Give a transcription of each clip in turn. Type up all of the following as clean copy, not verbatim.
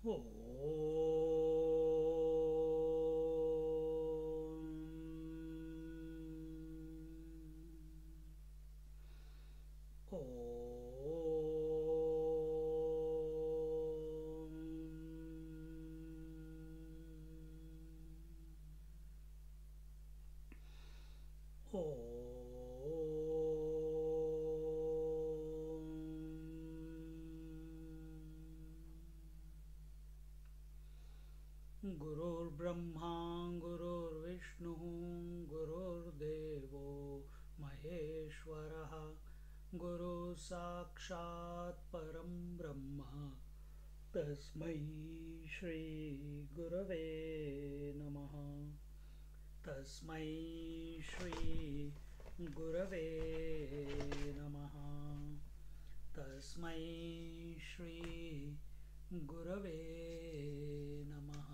Om. गुरुर्ब्रह्मा गुरुर्विष्णु गुरुर्देवो महेश्वरः गुरु साक्षात् परं ब्रह्म तस्मै श्री गुरवे नमः तस्मै श्री गुरवे नमः तस्मै श्री गुरवे नमः।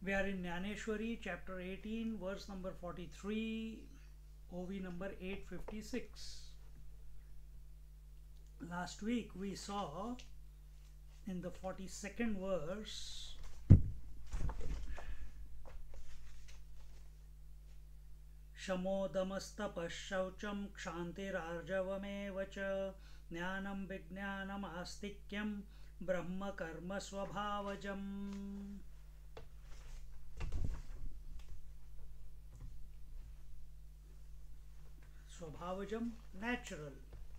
We are in Jnaneshwari, chapter 18, verse number 43, OV number 856. Last week we saw in the 42nd verse शमोदमस्तपश्शौचं क्षान्तिरार्जवमेव च ज्ञानं विज्ञानम् आस्तिक्यं ब्रह्म कर्म स्वभावजम्. Swabhavajam, natural.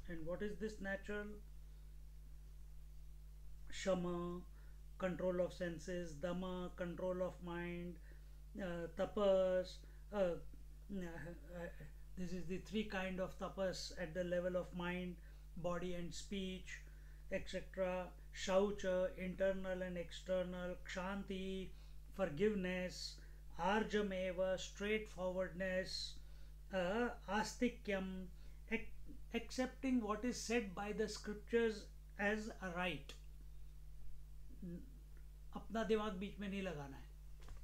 And what is this natural? Shama, control of senses. Dama, control of mind. Tapas. This is the three kind of tapas at the level of mind, body and speech, etc. Shaucha, internal and external. Kshanti, forgiveness. Arjameva, straightforwardness. Astikyam, accepting what is said by the scriptures as a right. अपना दिमाग बीच में नहीं लगाना है.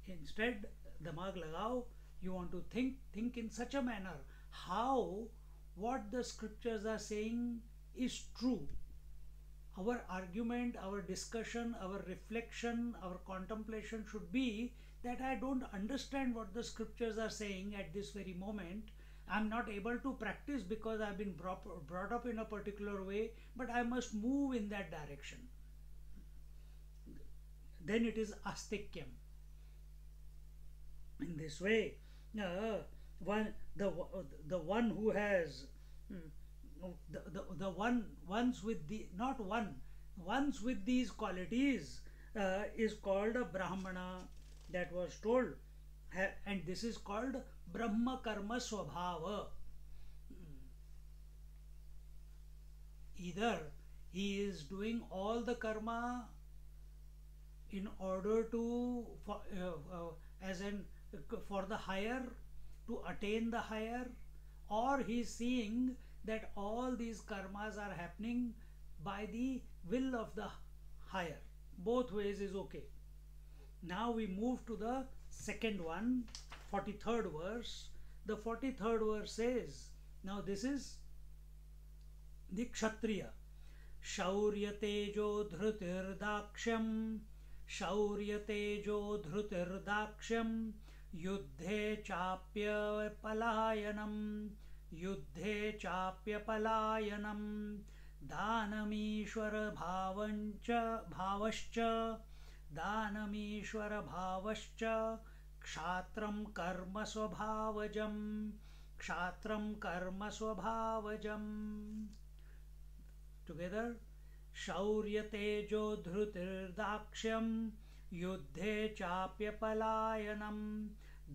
Instead, दिमाग लगाओ. You want to think in such a manner how what the scriptures are saying is true. Our argument, our discussion, our reflection, our contemplation should be that I don't understand what the scriptures are saying at this very moment. I'm not able to practice because I've been brought up in a particular way, but I must move in that direction. Then it is astikyam. In this way, the one who has the one ones with the not one ones with these qualities is called a brahmana. That was told, and this is called brahma karma swabhava. Either he is doing all the karma in order to for the higher, to attain the higher, or he is seeing that all these karmas are happening by the will of the higher. Both ways is okay. Now we move to the second one, 43rd verse. The 43rd verse says, now this is the Kshatriya. Shaurya tejo dhrutir daksham युद्धे चाप्य पलायनम दानमीश्वर भावश्च क्षात्रं कर्म स्वभावजम्. Together, शौर्य तेजो धृतिर्दाक्ष्यम् युद्धे चाप्य पलायनम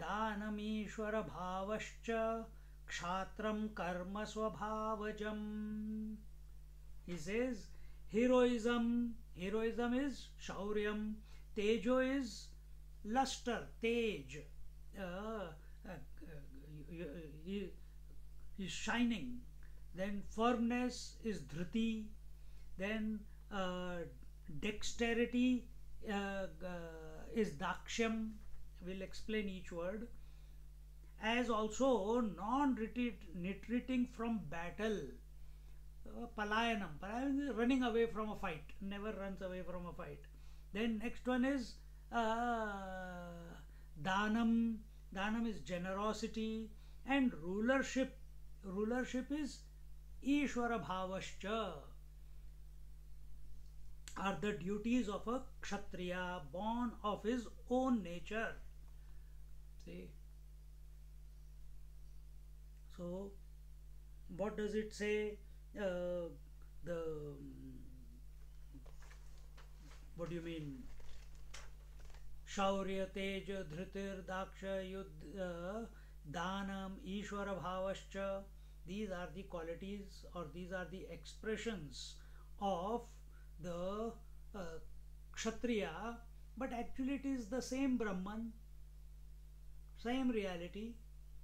दानमीश्वर भावश्च क्षात्रम कर्म स्वभावजम्. He says heroism is shauryam, tejo is luster, tej, is shining. Then firmness is dhruti. Then uh, dexterity is dakshyam. We'll explain each word. As also non-retreating from battle. Palayanam. Palayanam is running away from a fight. Never runs away from a fight. Then next one is Danam. Danam is generosity. And rulership. Rulership is Ishvara Bhavascha. Are the duties of a Kshatriya born of his own nature. See? So, what does it say? The what do you mean? Shaurya, Teja, Dhritir, Daksha, Yudh, Danam, Ishvara Bhavascha. These are the qualities, or these are the expressions of the Kshatriya, but actually it is the same Brahman, same reality,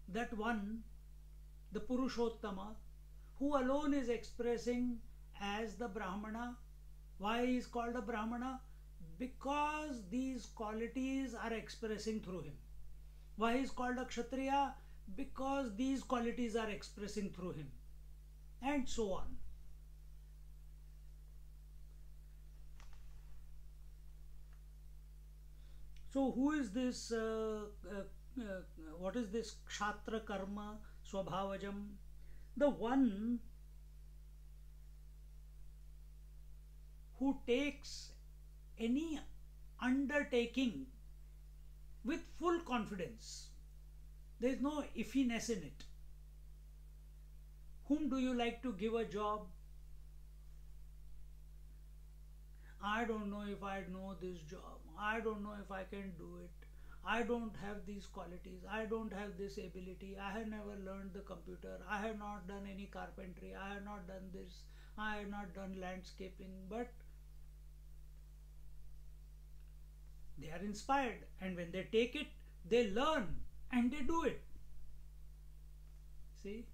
that one, the Purushottama, who alone is expressing as the Brahmana. Why he is called a Brahmana? Because these qualities are expressing through him. Why he is called a Kshatriya? Because these qualities are expressing through him. And so on. So who is this, what is this Kshatra Karma Swabhavajam? The one who takes any undertaking with full confidence. There is no iffiness in it. Whom do you like to give a job? I don't know if I know this job. I don't know if I can do it. I don't have these qualities. I don't have this ability. I have never learned the computer. I have not done any carpentry. I have not done this. I have not done landscaping. But they are inspired, and when they take it, they learn and they do it. See?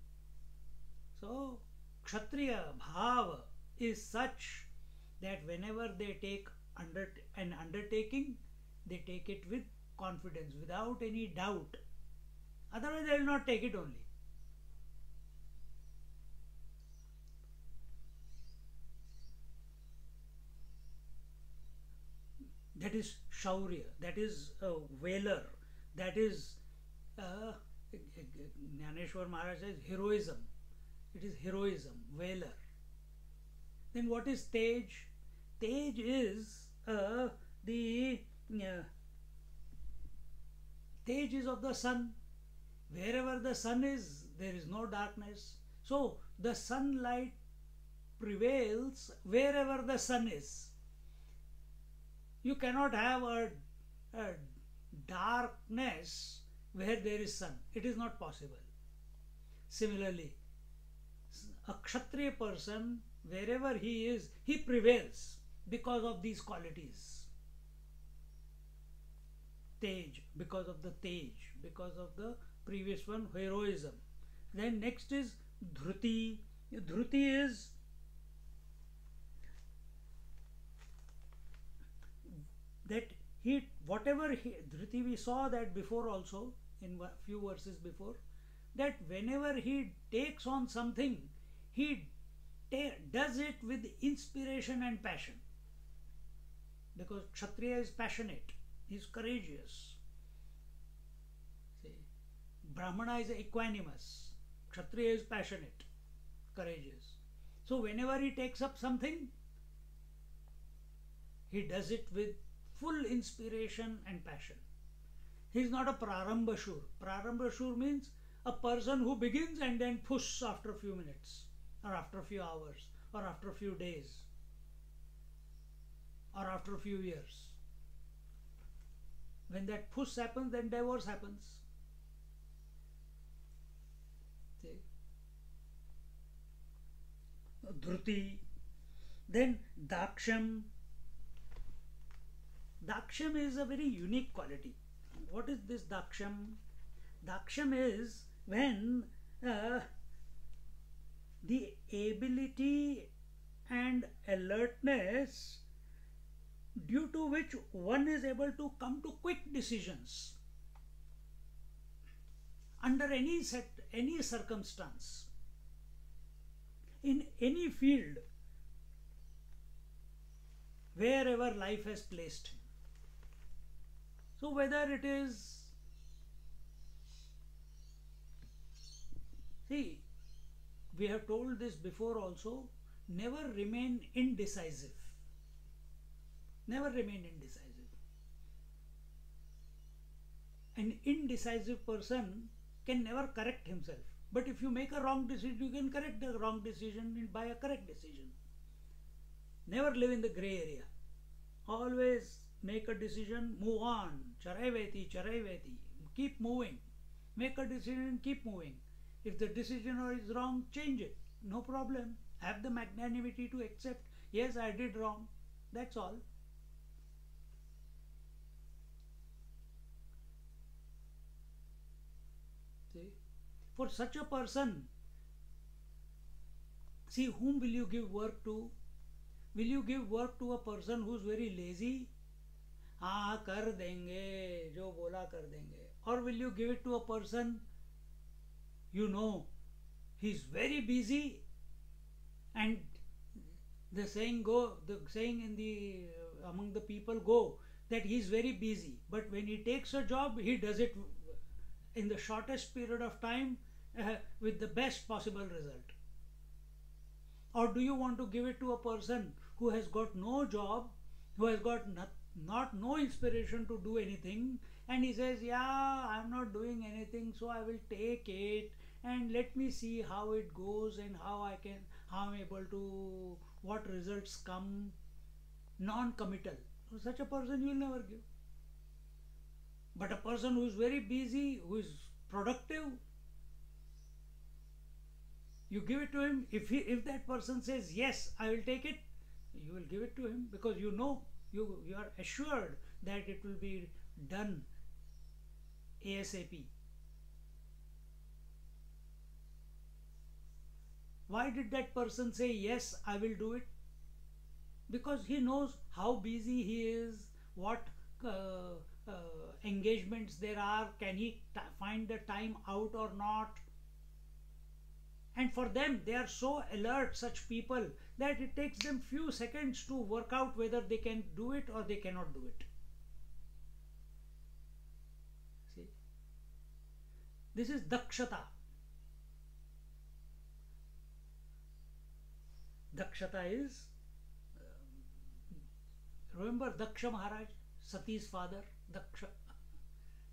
So, Kshatriya Bhava is such that whenever they take an undertaking, they take it with confidence, without any doubt. Otherwise, they will not take it only. That is Shaurya, that is valor, that is Jnaneshwar Maharaj says heroism. It is heroism, valor. Then what is Tej? Tej is Tej is of the sun. Wherever the sun is, there is no darkness. So the sunlight prevails wherever the sun is. You cannot have a darkness where there is sun. It is not possible. Similarly, a Kshatriya person, wherever he is, he prevails because of these qualities. Tej, because of the Tej, because of the previous one, heroism. Then next is Dhruti. Dhruti is that Dhruti, we saw that before also, in a few verses before, that whenever he takes on something, he does it with inspiration and passion. Because Kshatriya is passionate, he is courageous. See, Brahmana is equanimous, Kshatriya is passionate, courageous. So whenever he takes up something, he does it with full inspiration and passion. He is not a Prarambhashur. Prarambhashur means a person who begins and then pushes after a few minutes, or after a few hours, or after a few days, or after a few years. When that push happens, then divorce happens. See? Dhruti. Then Daksham. Daksham is a very unique quality. What is this Daksham? Daksham is when the ability and alertness due to which one is able to come to quick decisions under any circumstance, in any field, wherever life has placed him. So whether it is, see, we have told this before also, never remain indecisive. Never remain indecisive. An indecisive person can never correct himself. But if you make a wrong decision, you can correct the wrong decision by a correct decision. Never live in the grey area. Always make a decision, move on. Charaiveti, charaiveti. Keep moving. Make a decision, keep moving. If the decision is wrong, change it. No problem. Have the magnanimity to accept, yes, I did wrong. That's all. See? For such a person, see, whom will you give work to? Will you give work to a person who is very lazy? हाँ कर देंगे, जो बोला कर देंगे. Or will you give it to a person, you know, he's very busy, and the saying in the among the people go that he's very busy, but when he takes a job, he does it in the shortest period of time with the best possible result. Or do you want to give it to a person who has got no job, who has got no inspiration to do anything, and he says, yeah, I'm not doing anything, so I will take it and let me see how it goes and how I'm able to, what results come, non-committal. So such a person you will never give. But a person who is very busy, who is productive, you give it to him. If that person says, yes, I will take it, you will give it to him, because you know, you are assured that it will be done ASAP. Why did that person say, yes, I will do it? Because he knows how busy he is, what engagements there are, can he find the time out or not. And for them, they are so alert, such people, that it takes them few seconds to work out whether they can do it or they cannot do it. See, this is dakshata. Dakshata is, remember Daksha Maharaj, Sati's father, Daksha.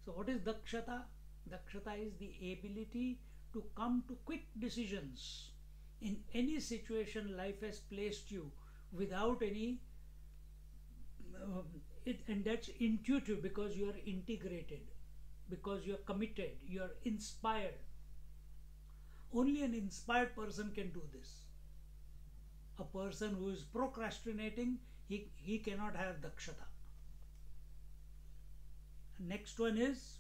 So what is dakshata? Dakshata is the ability to come to quick decisions in any situation life has placed you without any and that's intuitive, because you are integrated, because you are committed, you are inspired. Only an inspired person can do this. A person who is procrastinating, he cannot have dakshata. Next one is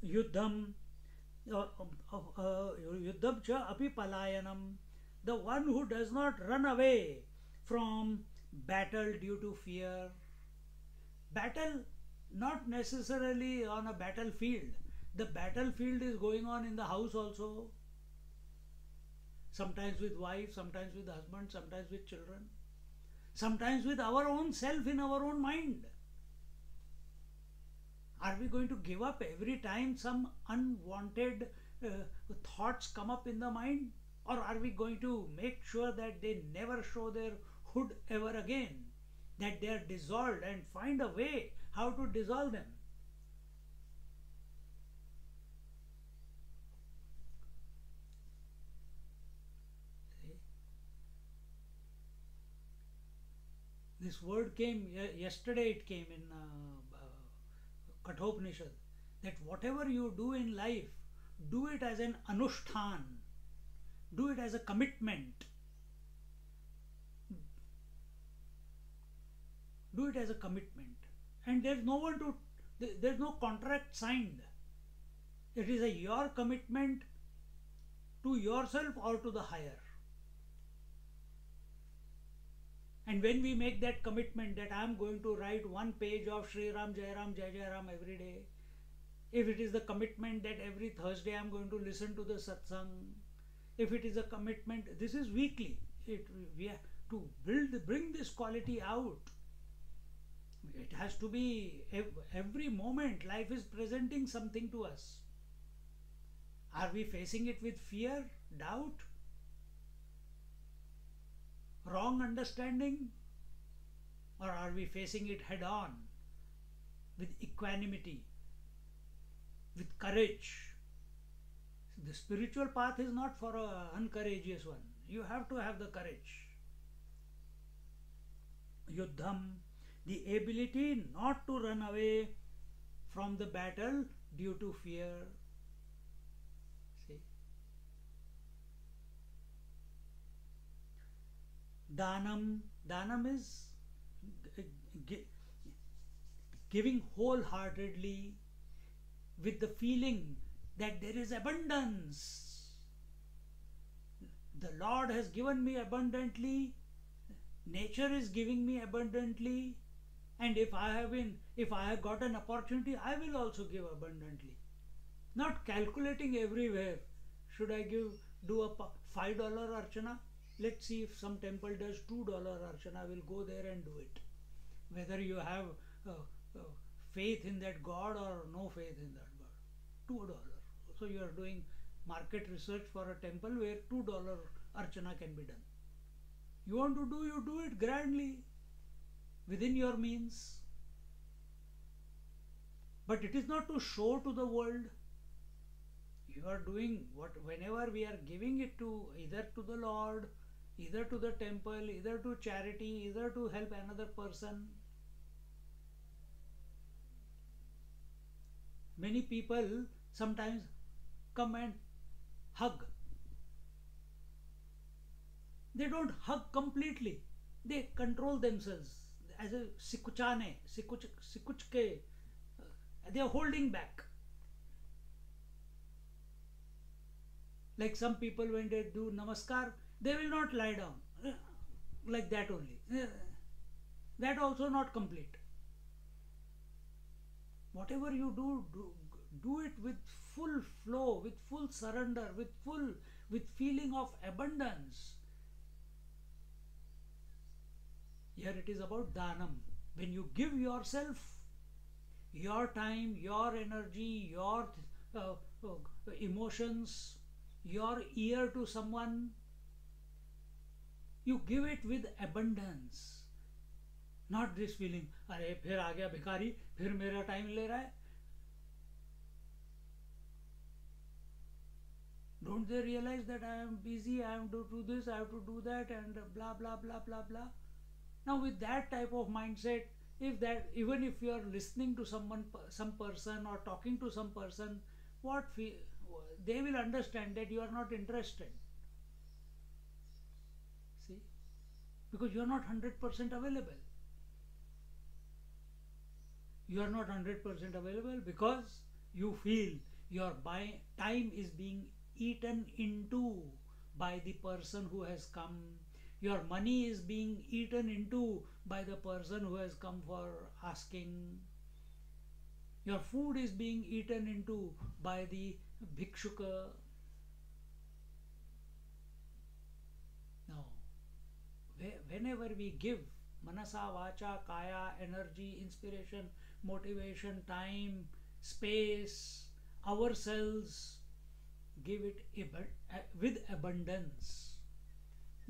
yuddham yuddham cha api palayanam, the one who does not run away from battle due to fear. Battle not necessarily on a battlefield. The battlefield is going on in the house also, sometimes with wife, sometimes with husband, sometimes with children, sometimes with our own self in our own mind. Are we going to give up every time some unwanted thoughts come up in the mind? Or are we going to make sure that they never show their hood ever again? That they are dissolved, and find a way how to dissolve them? This word came yesterday, it came in Kathopanishad, that whatever you do in life, do it as an anushtan, do it as a commitment, do it as a commitment, and there's no contract signed. It is your commitment to yourself or to the higher. And when we make that commitment that I am going to write one page of Sri Ram, Jai Ram, Jai Jai Ram every day, if it is the commitment that every Thursday I am going to listen to the satsang, if it is a commitment, this is weekly. We have to bring this quality out. It has to be every moment. Life is presenting something to us. Are we facing it with fear, doubt, wrong understanding, or are we facing it head on with equanimity, with courage? The spiritual path is not for an uncourageous one. You have to have the courage. Yuddham, the ability not to run away from the battle due to fear. See? Danam is giving wholeheartedly with the feeling that there is abundance. The Lord has given me abundantly, nature is giving me abundantly, and if I have got an opportunity, I will also give abundantly. Not calculating everywhere. Should I do a $5 archana? Let's see if some temple does $2 archana. We'll go there and do it. Whether you have faith in that God or no faith in that God. $2. So you are doing market research for a temple where $2 archana can be done. You want to do, you do it grandly within your means. But it is not to show to the world. You are doing whenever we are giving it to either to the Lord, either to the temple, either to charity, either to help another person. Many people sometimes come and hug. They don't hug completely. They control themselves as a sikuchane, sikuchke. They are holding back. Like some people when they do namaskar, they will not lie down. Like that only. That also not complete. Whatever you do it with full flow, with full surrender, with feeling of abundance. Here it is about dhanam. When you give yourself, your time, your energy, your emotions, your ear to someone, you give it with abundance. Not this feeling, अरे फिर आ गया भिखारी, फिर मेरा time ले रहा है. Don't they realize that I am busy, I have to do this, I have to do that, and blah blah blah blah blah. Now with that type of mindset, even if you are listening to someone, some person, or talking to some person, they will understand that you are not interested. See, because you are not 100% available. You are not 100% available because you feel your time is being eaten into by the person who has come. Your money is being eaten into by the person who has come for asking. Your food is being eaten into by the bhikshuka. Now, whenever we give manasa, vacha, kaya, energy, inspiration, motivation, time, space, ourselves, give it with abundance,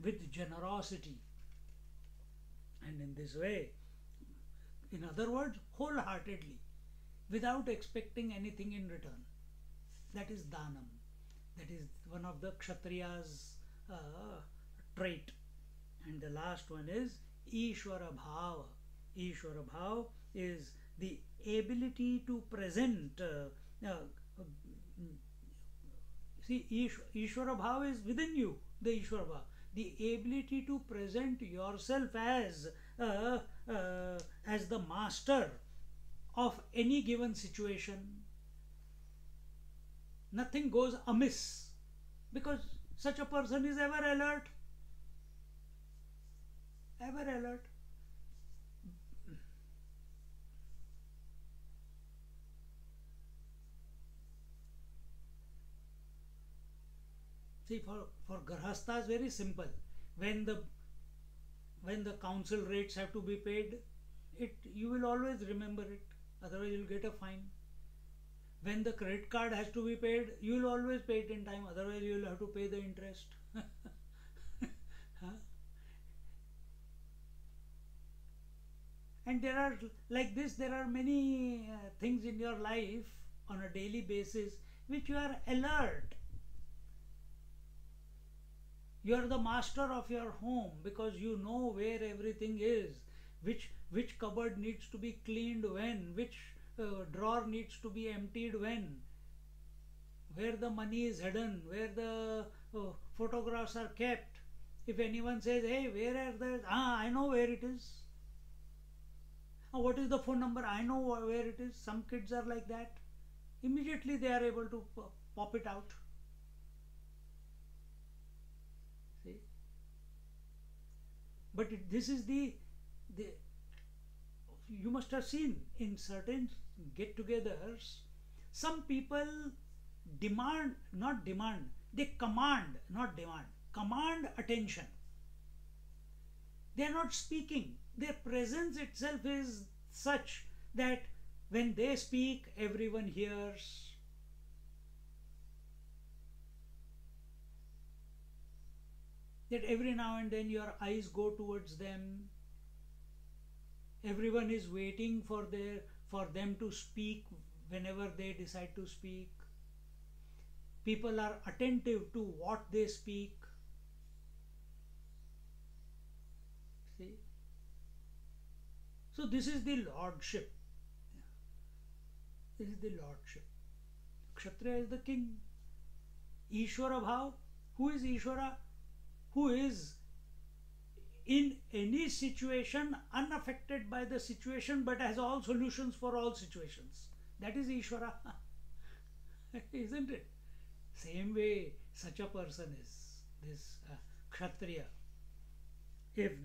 with generosity, and in this way, in other words, wholeheartedly, without expecting anything in return. That is dhanam. That is one of the kshatriya's trait. And the last one is Ishvara Bhava. Ishvara Bhava is the ability to present. See, Ishvara Bhava is within you, the Ishvara Bhava. The ability to present yourself as the master of any given situation. Nothing goes amiss because such a person is ever alert. ever alert. See, for Grahastha is very simple. When the when the council rates have to be paid, it you will always remember it. Otherwise, you'll get a fine. When the credit card has to be paid, you will always pay it in time. Otherwise, you will have to pay the interest. Huh? And there are like this. There are many things in your life on a daily basis which you are alert. You are the master of your home because you know where everything is, which cupboard needs to be cleaned when, which drawer needs to be emptied when, where the money is hidden, where the photographs are kept. If anyone says, hey, where are the, I know where it is. What is the phone number? I know where it is. Some kids are like that. Immediately they are able to pop it out. See? But this is the you must have seen in certain get-togethers, some people demand, not demand, they command, not demand, command attention. They are not speaking. Their presence itself is such that when they speak, everyone hears. That every now and then your eyes go towards them. Everyone is waiting for them to speak whenever they decide to speak. People are attentive to what they speak. See? So this is the lordship. This is the lordship. Kshatriya is the king. Ishvara Bhav. Who is Ishvara? Who is in any situation unaffected by the situation but has all solutions for all situations. That is Ishvara. Isn't it? Same way such a person is this Kshatriya. If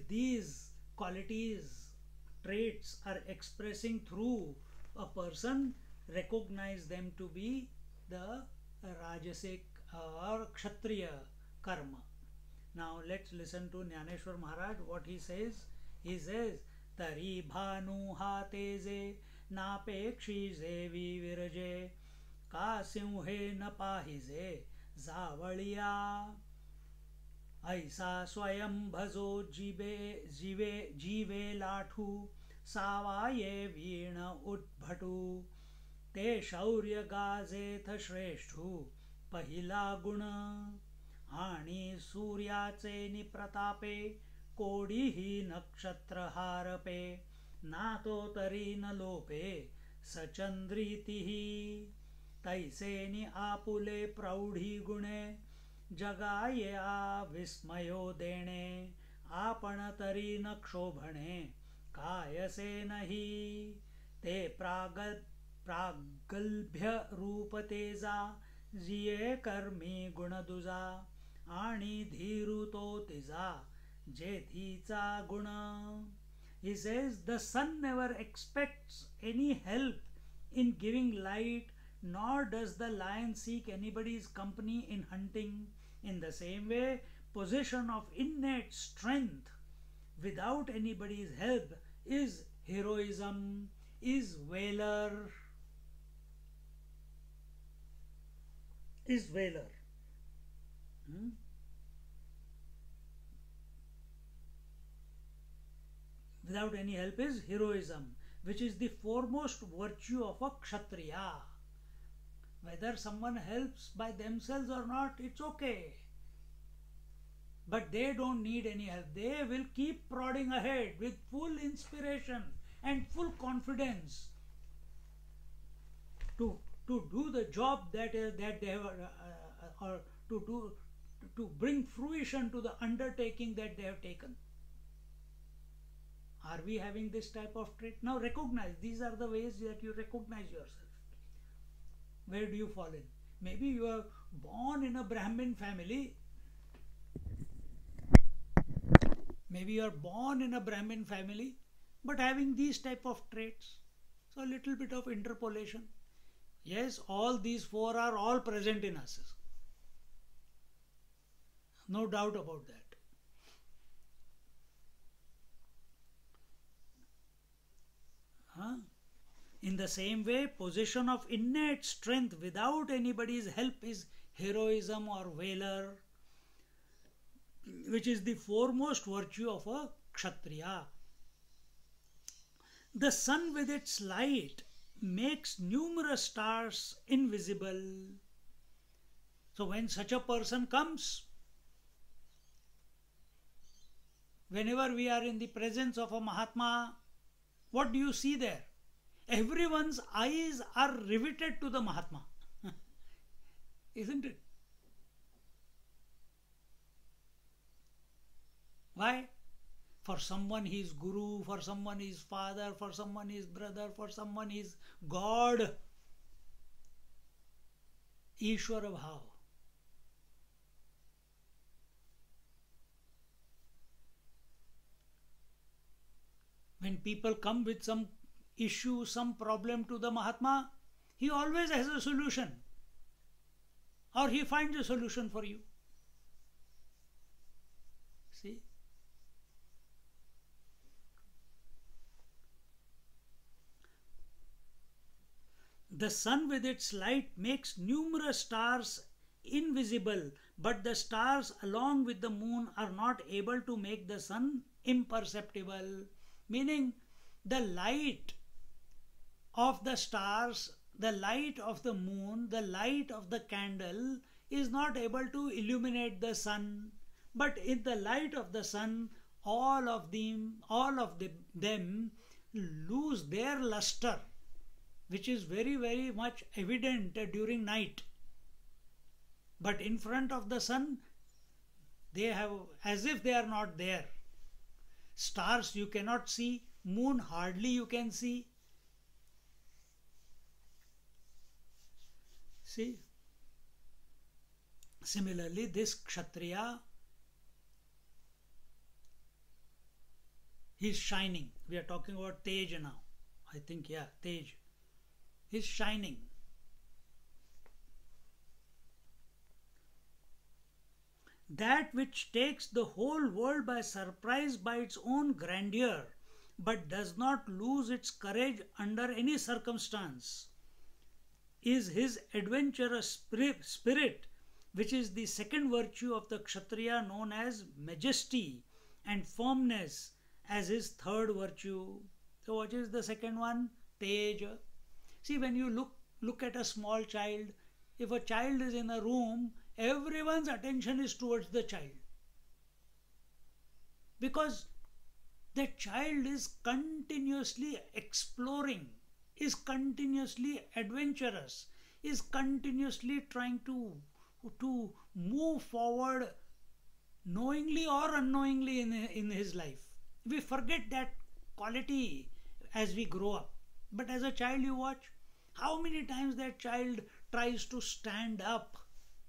these qualities, traits are expressing through a person, recognize them to be the Rajasic or Kshatriya karma. Now let's listen to Jnaneshwar Maharaj what he says. He says, Tari bhanu hateze napekshise vivirje ka simhe na pahize zavaliya aisa swayam bhazo jive lathu savaye veena udbhatu te shaurya gazetha shreshtu पहिला गुण आणि सूर्याचे निप्रतापे कोडीही नक्षत्र हारपे नातो तरी न लोपे सचंद्रीतिही तैसे नि आपुले प्रौढी गुणे जगाये आ विस्मयो देणे आपण तरी न क्षोभणे कायसे नाही ते प्रागल्भ्य रूप तेजा जिये कर्मी गुणदुजा आणि धीरुतो तिजा जेथीचा गुण. He says the sun never expects any help in giving light, nor does the lion seek anybody's company in hunting. In the same way, possession of innate strength without anybody's help is heroism, is valor. Is valor. Without any help is heroism, which is the foremost virtue of a Kshatriya. Whether someone helps by themselves or not, it's okay. But they don't need any help. They will keep prodding ahead with full inspiration and full confidence to do the job that they have, or to bring fruition to the undertaking that they have taken. Are we having this type of trait? Now recognize, these are the ways that you recognize yourself. Where do you fall in? Maybe you are born in a Brahmin family Maybe you are born in a Brahmin family, but having these type of traits. So a little bit of interpolation. Yes, all these four are all present in us. No doubt about that. Huh? In the same way, possession of innate strength without anybody's help is heroism or valor, which is the foremost virtue of a Kshatriya. The sun with its light makes numerous stars invisible. So when such a person comes, whenever we are in the presence of a Mahatma, what do you see there? Everyone's eyes are riveted to the Mahatma. Isn't it? Why? For someone he is Guru, for someone he is father, for someone he is brother, for someone he is God. Ishwara Bhav. When people come with some issue, some problem to the Mahatma, he always has a solution. Or he finds a solution for you. See? The sun with its light makes numerous stars invisible, but the stars along with the moon are not able to make the sun imperceptible. Meaning, the light of the stars, the light of the moon, the light of the candle is not able to illuminate the sun. But in the light of the sun, all of them lose their luster, which is very, very much evident during night. But in front of the sun, they have as if they are not there. Stars you cannot see, moon hardly you can see. See? Similarly, this Kshatriya, he is shining. We are talking about Tej now. I think, yeah, Tej. He is shining. That which takes the whole world by surprise by its own grandeur, but does not lose its courage under any circumstance, is his adventurous spirit, which is the second virtue of the Kshatriya, known as majesty, and firmness as his third virtue. So what is the second one? Teja. See, when you look at a small child, if a child is in a room, everyone's attention is towards the child. Because the child is continuously exploring, is continuously adventurous, is continuously trying to move forward knowingly or unknowingly in his life. We forget that quality as we grow up. But as a child, you watch how many times that child tries to stand up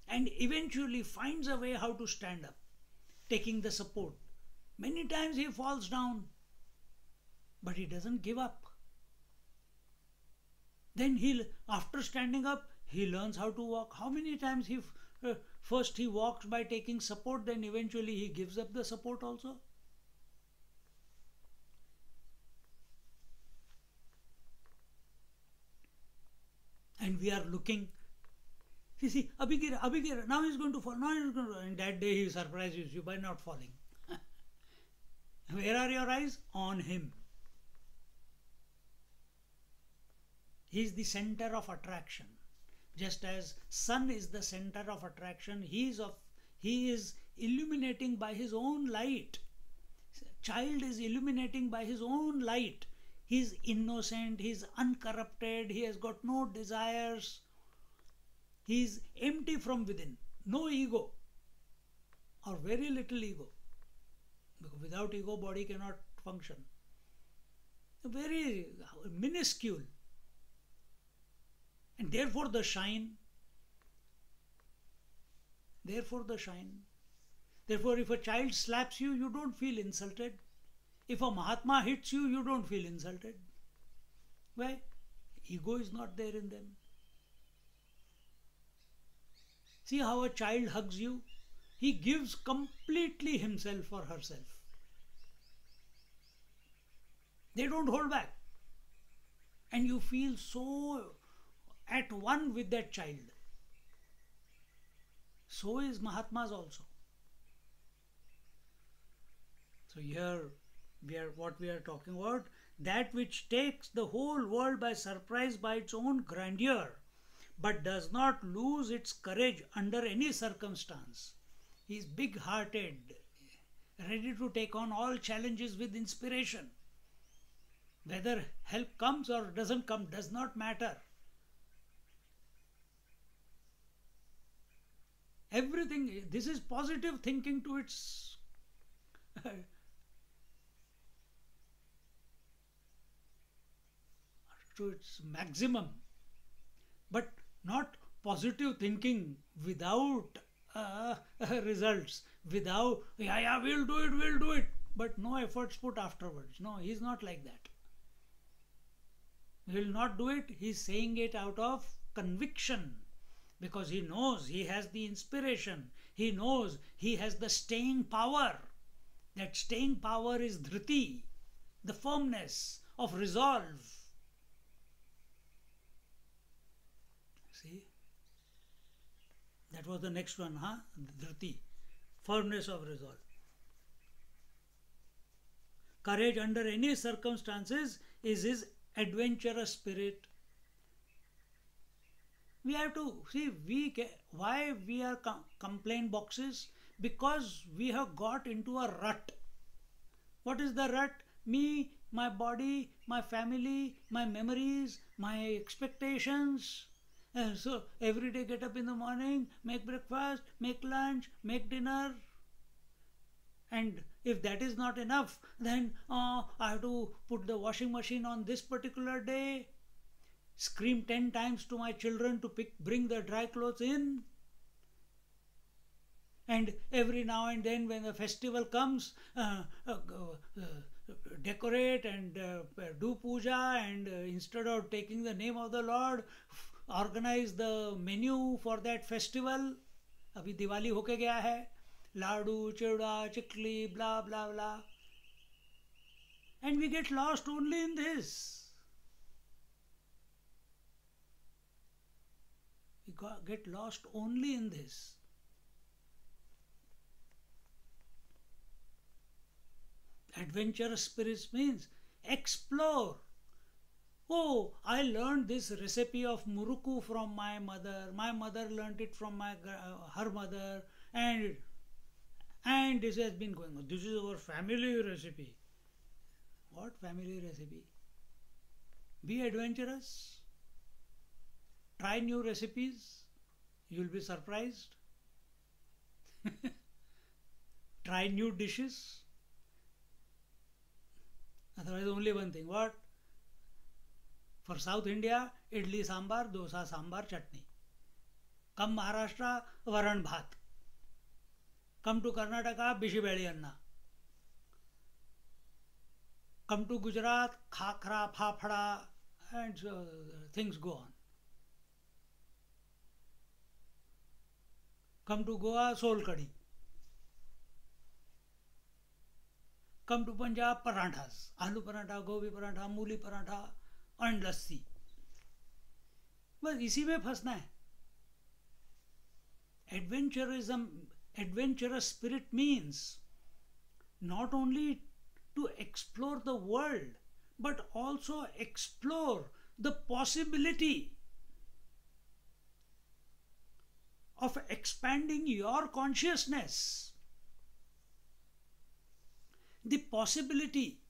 and eventually finds a way how to stand up, taking the support. Many times he falls down, but he doesn't give up. Then after standing up, he learns how to walk. How many times first he walks by taking support, then eventually he gives up the support also. And we are looking. You see, Abhigira, now he's going to fall. Now he's going to, and that day he surprises you by not falling. Where are your eyes? On him. He is the center of attraction. Just as sun is the center of attraction, he is illuminating by his own light. Child is illuminating by his own light. He is innocent, he is uncorrupted, he has got no desires. He is empty from within, no ego or very little ego. Because without ego, body cannot function. Very minuscule. And therefore the shine. Therefore, if a child slaps you, you don't feel insulted. If a Mahatma hits you, you don't feel insulted. Why? Ego is not there in them. See how a child hugs you? He gives completely himself or herself. They don't hold back. And you feel so at one with that child. So is Mahatmas also. So here what we are talking about, that which takes the whole world by surprise by its own grandeur, but does not lose its courage under any circumstance. He is big-hearted, ready to take on all challenges with inspiration. Whether help comes or doesn't come does not matter. Everything, this is positive thinking to its to its maximum, but not positive thinking without results, without, yeah, we'll do it, but no efforts put afterwards. No, he's not like that. He will not do it. He's saying it out of conviction, because he knows he has the inspiration. He knows he has the staying power. That staying power is dhriti, the firmness of resolve. See? That was the next one, huh? Dhriti, firmness of resolve. Courage under any circumstances is his adventurous spirit. We have to see why we are complaint boxes, because we have got into a rut. What is the rut? Me, my body, my family, my memories, my expectations. So every day get up in the morning, make breakfast, make lunch, make dinner. And if that is not enough, then I have to put the washing machine on this particular day, scream 10 times to my children to bring the dry clothes in. And every now and then when the festival comes, decorate and do puja, and instead of taking the name of the Lord, organize the menu for that festival. Abhi Diwali hoke gaya hai. Ladu, chivda, chikli, blah, blah, blah. And we get lost only in this. We get lost only in this. Adventurous spirits means explore. Oh, I learned this recipe of muruku from my mother. My mother learned it from her mother, and this has been going on. This is our family recipe. What family recipe? Be adventurous. Try new recipes. You'll be surprised. Try new dishes. Otherwise, only one thing. What? For South India, idli sambar, dosa sambar, chutney. Come Maharashtra, varan bhat. Come to Karnataka, bishibeli anna. Come to Gujarat, khakra, phafda, and so things go on. Come to Goa, sol kadhi. Come to Punjab, paranthas. Aloo parantha, gobi parantha, मूली parantha and lassi. बस इसी में फंसना है. Adventurous spirit means not only to explore the world, but also explore the possibility of expanding your consciousness, the possibility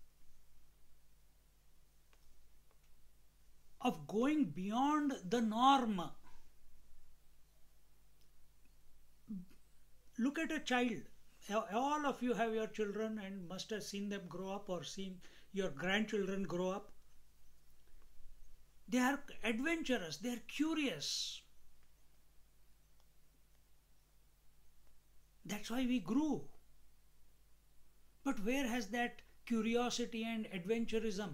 of going beyond the norm. Look at a child. All of you have your children and must have seen them grow up or seen your grandchildren grow up. They are adventurous, they are curious. That That's why we grew. But where has that curiosity and adventurism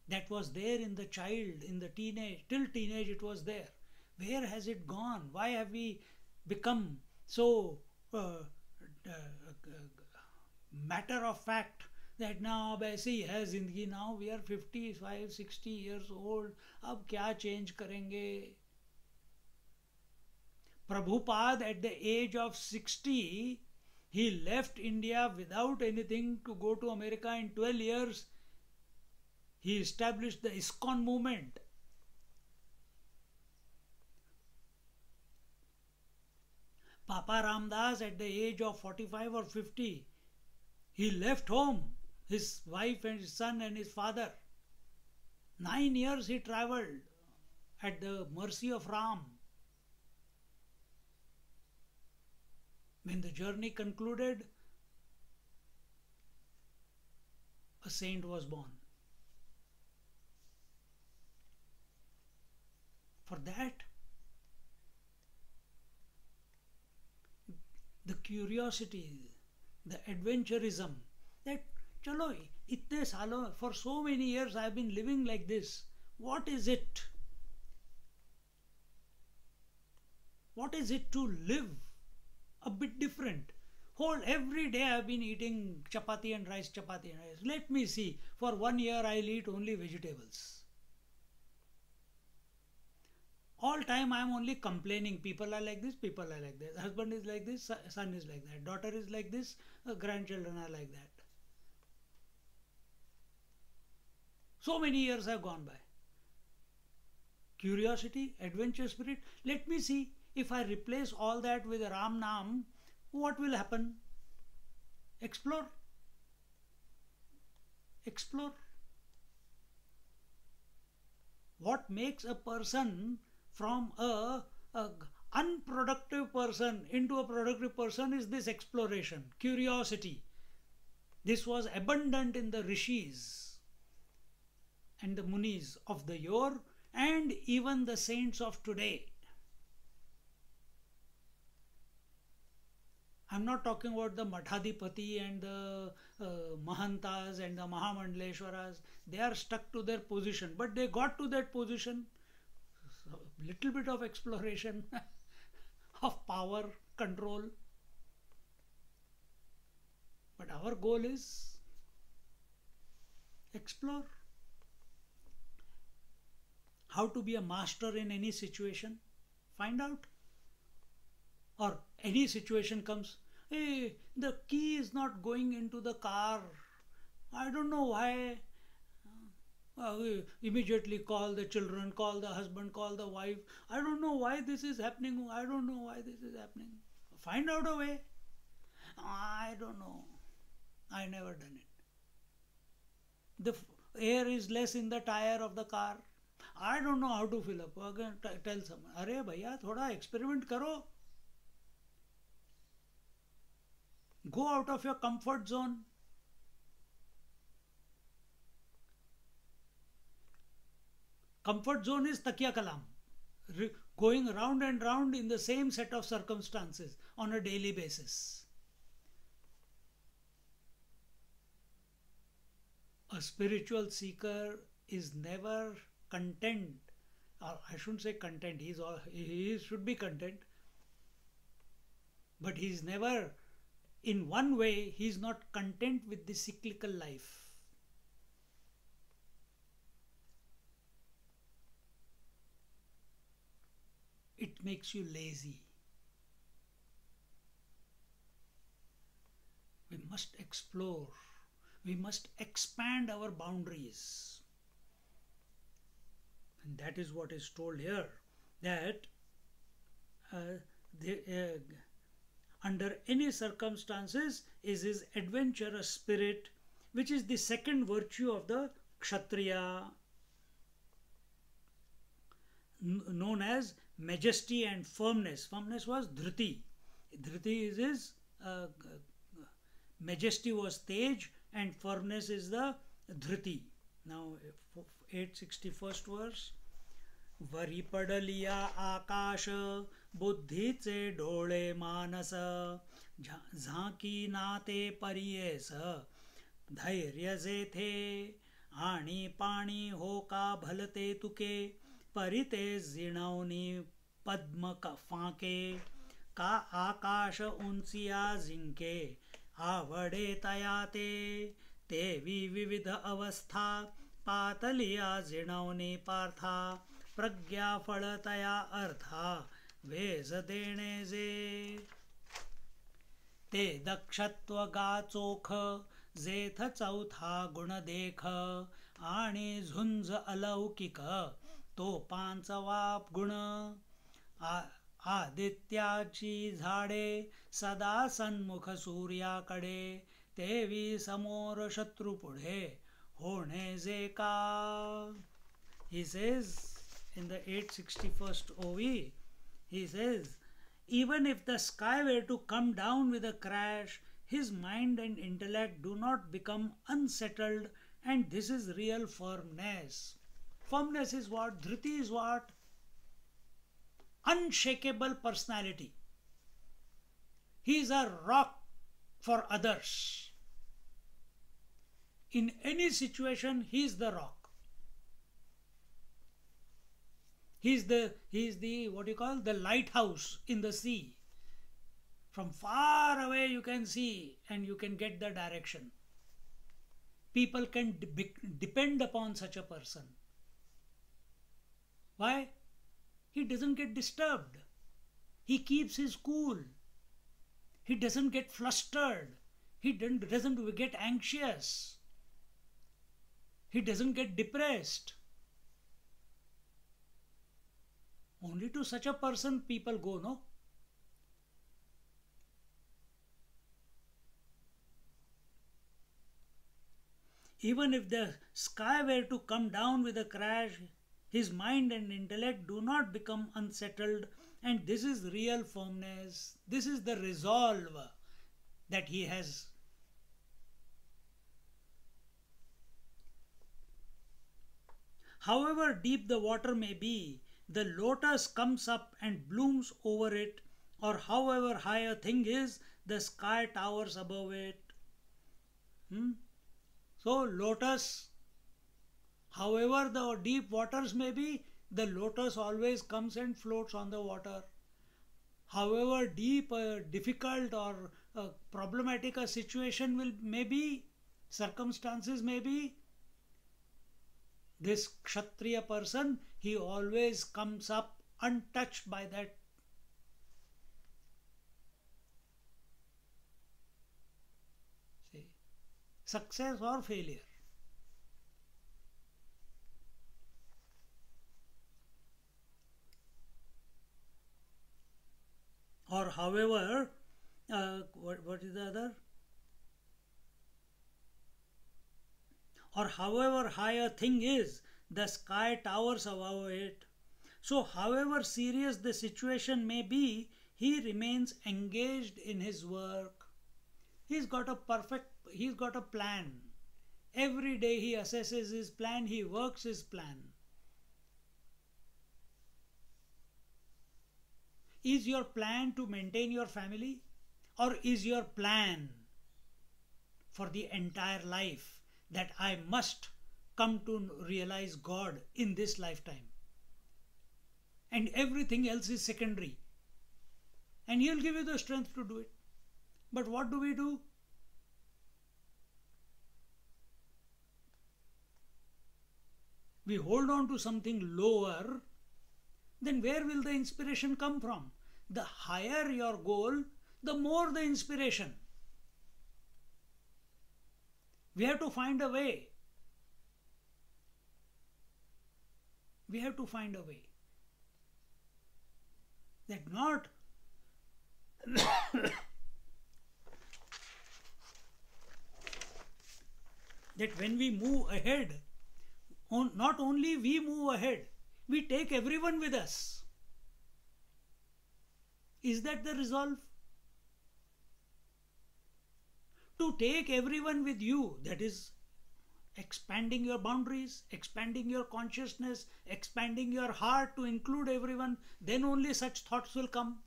that was there in the child, in the teenage, till teenage it was there? Where has it gone? Why have we become so matter of fact that now अब ऐसे ही है जिंदगी, now we are 55, 60 years old, अब क्या change करेंगे? Prabhupada at the age of 60, he left India without anything to go to America. In 12 years, he established the ISKCON movement. Papa Ramdas at the age of 45 or 50, he left home, his wife and his son and his father. 9 years he traveled at the mercy of Ram. When the journey concluded, a saint was born. For that, the curiosity, the adventurism, that chalo, itne saalon, for so many years I have been living like this. What is it? What is it to live a bit different? Every day I have been eating chapati and rice, chapati and rice. Let me see, for 1 year I'll eat only vegetables. All time I am only complaining. People are like this, people are like that. Husband is like this, son is like that. Daughter is like this, grandchildren are like that. So many years have gone by. Curiosity, adventure spirit. Let me see, if I replace all that with Ram Nam, what will happen? Explore. Explore. What makes a person from a unproductive person into a productive person is this exploration, curiosity. This was abundant in the rishis and the munis of the yore and even the saints of today. I'm not talking about the Mathadipati and the Mahantas and the Mahamandaleshwaras. They are stuck to their position, but they got to that position. So, little bit of exploration of power, control. But our goal is explore. How to be a master in any situation. Find out. Or any situation comes, hey, the key is not going into the car. I don't know why. Immediately call the children, call the husband, call the wife. I don't know why this is happening. I don't know why this is happening. Find out a way. I don't know. I never done it. The air is less in the tire of the car. I don't know how to fill up. Again, tell someone, अरे भैया थोड़ा experiment करो. Go out of your comfort zone. Comfort zone is takiya kalam. Going round and round in the same set of circumstances on a daily basis. A spiritual seeker is never content, or I shouldn't say content, he should be content, but he is never, in one way, he is not content with the cyclical life. It makes you lazy. We must explore. We must expand our boundaries. And that is what is told here, that under any circumstances is his adventurous spirit, which is the second virtue of the Kshatriya, known as majesty and firmness. Firmness was Dhriti. Dhriti is his, majesty was Tej, and firmness is the Dhriti. Now 861st verse. Varipadaliya Akasha बुद्धीचे डोळे मानस झाकी नाते परियेस धैर्य जेथे आणि पाणी हो का भलते तुके परिते जिणवणी पद्म फाके का आकाश उंचिया जिंके आवडे तया तेवी विविध अवस्था पातलिया जिणवणी पार्था प्रज्ञा फळतया अर्था वेज देणे जे ते दक्षत्व गाचोख जेथ चौथा गुण देख आणि झुंज अलौकिक तो पांचवा गुण आदित्याची झाडे सदा सन्मुख सूर्याकडे तेवी समोर शत्रु पुढे होणे जे का. He says in the 861st OV, he says, even if the sky were to come down with a crash, his mind and intellect do not become unsettled, and this is real firmness. Firmness is what? Dhriti is what? Unshakable personality. He is a rock for others. In any situation, he is the rock. He is the what you call the lighthouse in the sea. From far away you can see and you can get the direction. People can depend upon such a person. Why? He doesn't get disturbed. He keeps his cool. He doesn't get flustered. He doesn't get anxious. He doesn't get depressed. Only to such a person people go, no? Even if the sky were to come down with a crash, his mind and intellect do not become unsettled, and this is real firmness. This is the resolve that he has. However deep the water may be, the lotus comes up and blooms over it, or however high a thing is, the sky towers above it. So lotus, however the deep waters may be, the lotus always comes and floats on the water. However deep, difficult or problematic a situation may be, circumstances may be, this Kshatriya person, he always comes up untouched by that. See, success or failure. Or however, what is the other? Or however high a thing is, the sky towers above it. So however serious the situation may be, he remains engaged in his work. He's got a plan. Every day he assesses his plan, he works his plan. Is your plan to maintain your family? Or is your plan for the entire life that I must come to realize God in this lifetime? And everything else is secondary. And He'll give you the strength to do it. But what do? We hold on to something lower, then where will the inspiration come from? The higher your goal, the more the inspiration. We have to find a way. We have to find a way. That not that when we move ahead, not only we move ahead, we take everyone with us. Is that the resolve? To take everyone with you, that is expanding your boundaries, expanding your consciousness, expanding your heart to include everyone, then only such thoughts will come.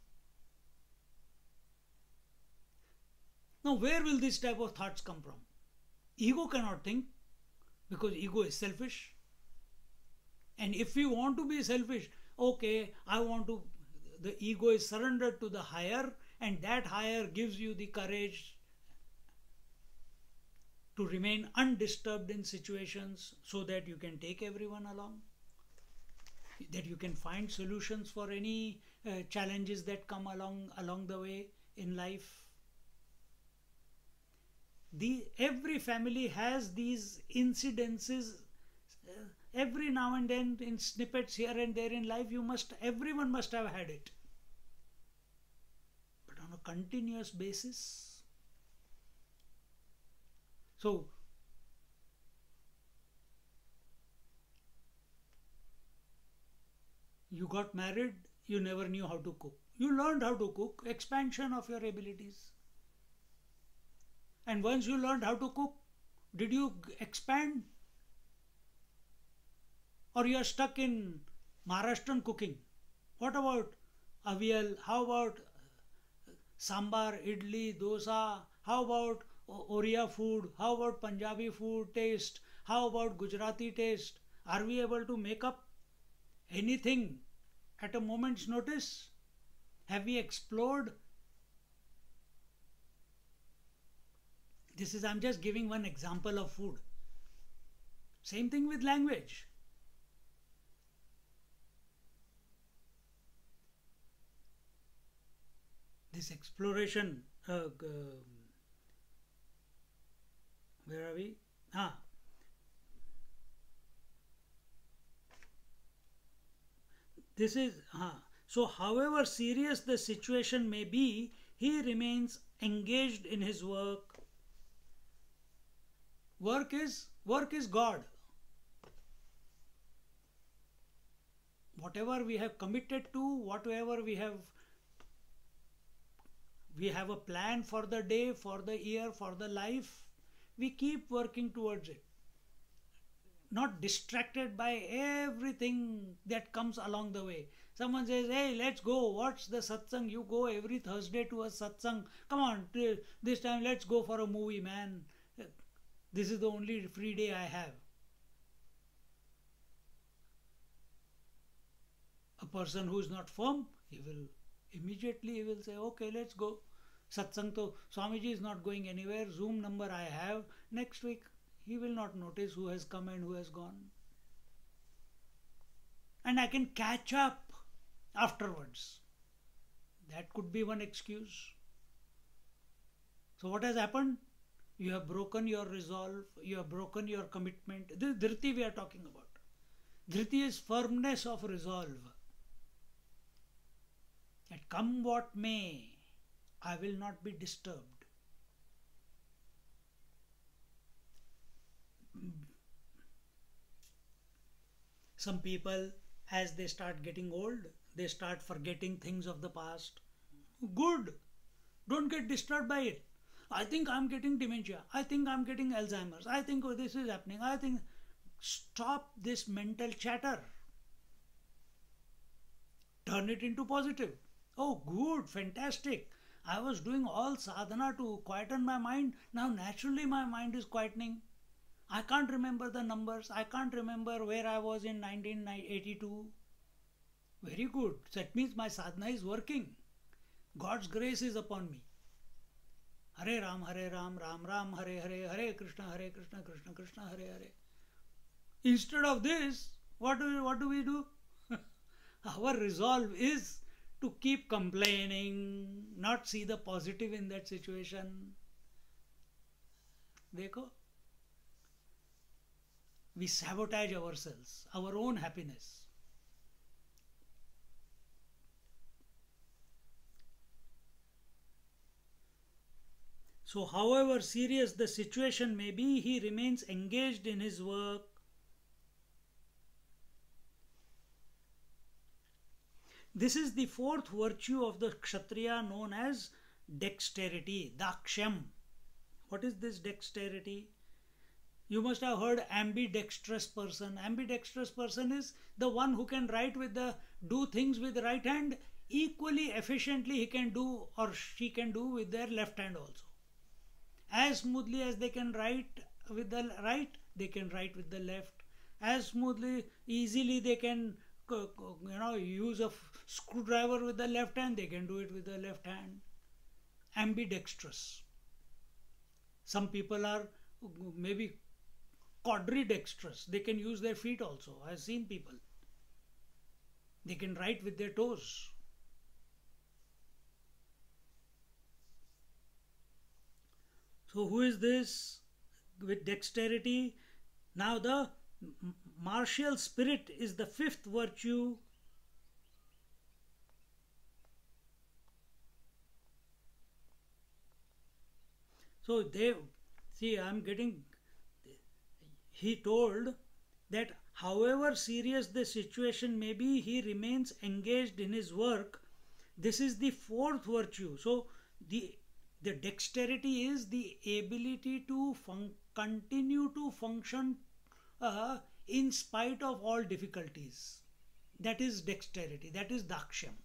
Now, where will this type of thoughts come from? Ego cannot think because ego is selfish. And if you want to be selfish, okay, the ego is surrendered to the higher, and that higher gives you the courage to remain undisturbed in situations so that you can take everyone along, that you can find solutions for any challenges that come along the way in life. Every family has these incidences every now and then in snippets here and there in life. Everyone must have had it, but on a continuous basis. So you got married, you never knew how to cook. You learned how to cook, expansion of your abilities. And once you learned how to cook, did you expand? Or you are stuck in Maharashtrian cooking? What about avial? How about sambar, idli, dosa? How about Oriya food? How about Punjabi food taste? How about Gujarati taste? Are we able to make up anything at a moment's notice? Have we explored? I'm just giving one example of food. Same thing with language. This exploration, where are we? So however serious the situation may be, he remains engaged in his work. Work is God. Whatever we have committed to, whatever we have a plan for the day, for the year, for the life. We keep working towards it. Not distracted by everything that comes along the way. Someone says, hey, let's go watch the satsang. You go every Thursday to a satsang. Come on, this time let's go for a movie, man. This is the only free day I have. A person who is not firm, he will say, okay, let's go. Satsang to Swamiji is not going anywhere. Zoom number I have. Next week, he will not notice who has come and who has gone. And I can catch up afterwards. That could be one excuse. So what has happened? You have broken your resolve. You have broken your commitment. This is dhriti we are talking about. Dhriti is firmness of resolve. That come what may, I will not be disturbed. Some people, as they start getting old, they start forgetting things of the past. Good. Don't get disturbed by it. I think I'm getting dementia. I think I'm getting Alzheimer's. I think this is happening. Stop this mental chatter. Turn it into positive. Oh, good, fantastic. I was doing all sadhana to quieten my mind. Now naturally my mind is quietening. I can't remember the numbers. I can't remember where I was in 1982. Very good. That means my sadhana is working. God's grace is upon me. Hare Ram, Ram Ram, Hare Hare, Hare Krishna, Krishna Krishna, Hare Hare. Instead of this, what do we do? Our resolve is to keep complaining, not see the positive in that situation. Dekho? We sabotage ourselves, our own happiness. So, however serious the situation may be, he remains engaged in his work. This is the fourth virtue of the Kshatriya known as dexterity, Dakshyam. What is this dexterity? You must have heard ambidextrous person. Ambidextrous person is the one who can write with the do things with the right hand equally efficiently he can do or she can do with their left hand also. As smoothly as they can write with the right, they can write with the left. As smoothly, easily they can use a screwdriver with the left hand, they can do it with the left hand. Ambidextrous. Some people are maybe quadridextrous. They can use their feet also. I've seen people. They can write with their toes. So who is this with dexterity? Now the martial spirit is the fifth virtue. So they see, he told that however serious the situation may be, he remains engaged in his work. This is the fourth virtue. So the dexterity is the ability to continue to function in spite of all difficulties. That is dexterity. That is dakshyam.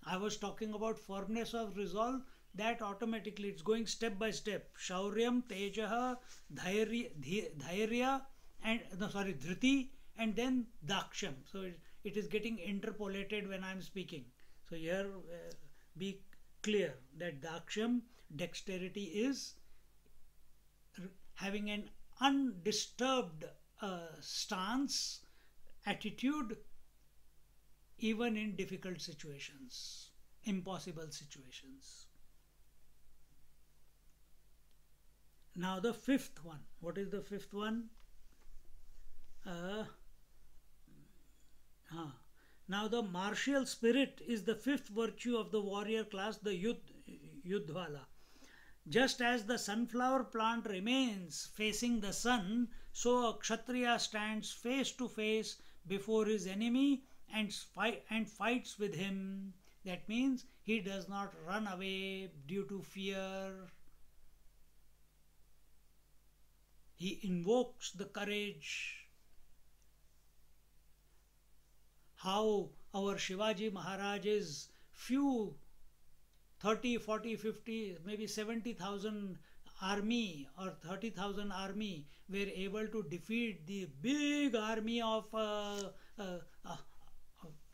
I was talking about firmness of resolve. That automatically it's going step by step. Shauryam, Tejaha, Dhairya, and Dhriti, and then Dakshyam. So it is getting interpolated when I am speaking. So here be clear that Dakshyam, dexterity, is having an undisturbed stance, attitude, even in difficult situations, impossible situations. Now the fifth one. What is the fifth one? Now the martial spirit is the fifth virtue of the warrior class, the Yudhvala. Just as the sunflower plant remains facing the sun, so a Kshatriya stands face to face before his enemy and fights with him. That means he does not run away due to fear. He invokes the courage. How our Shivaji Maharaj's few 30, 40, 50, maybe 70,000 army or 30,000 army were able to defeat the big army of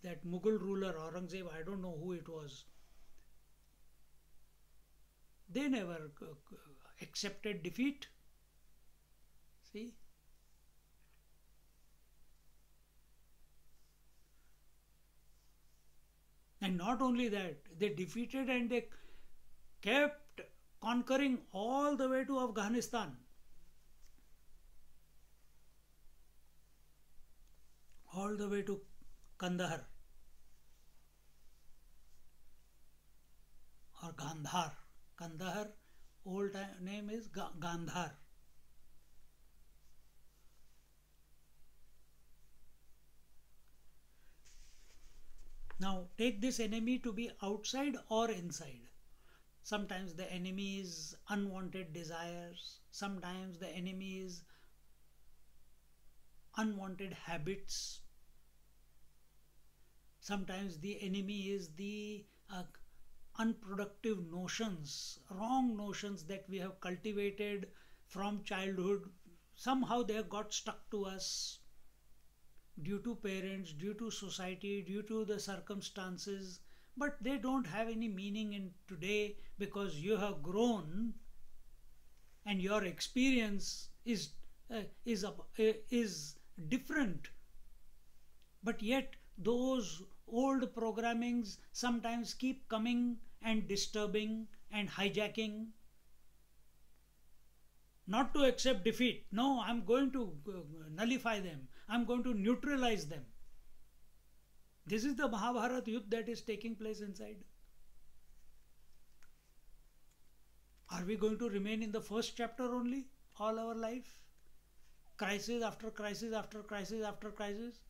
that Mughal ruler Aurangzeb. I don't know who it was. They never accepted defeat. See? And not only that, they defeated and they kept conquering all the way to Afghanistan. All the way to Kandahar or Gandhar. Kandahar, old name is Gandhar. Now take this enemy to be outside or inside. Sometimes the enemy is unwanted desires. Sometimes the enemy is unwanted habits. Sometimes the enemy is the unproductive notions, wrong notions that we have cultivated from childhood. Somehow they have got stuck to us due to parents, due to society, due to the circumstances, but they don't have any meaning in today because you have grown and your experience is different. But yet those old programmings sometimes keep coming and disturbing and hijacking. Not to accept defeat. No, I'm going to nullify them. I'm going to neutralize them. This is the Mahabharata Yuddha that is taking place inside. Are we going to remain in the first chapter only all our life? Crisis after crisis after crisis after crisis?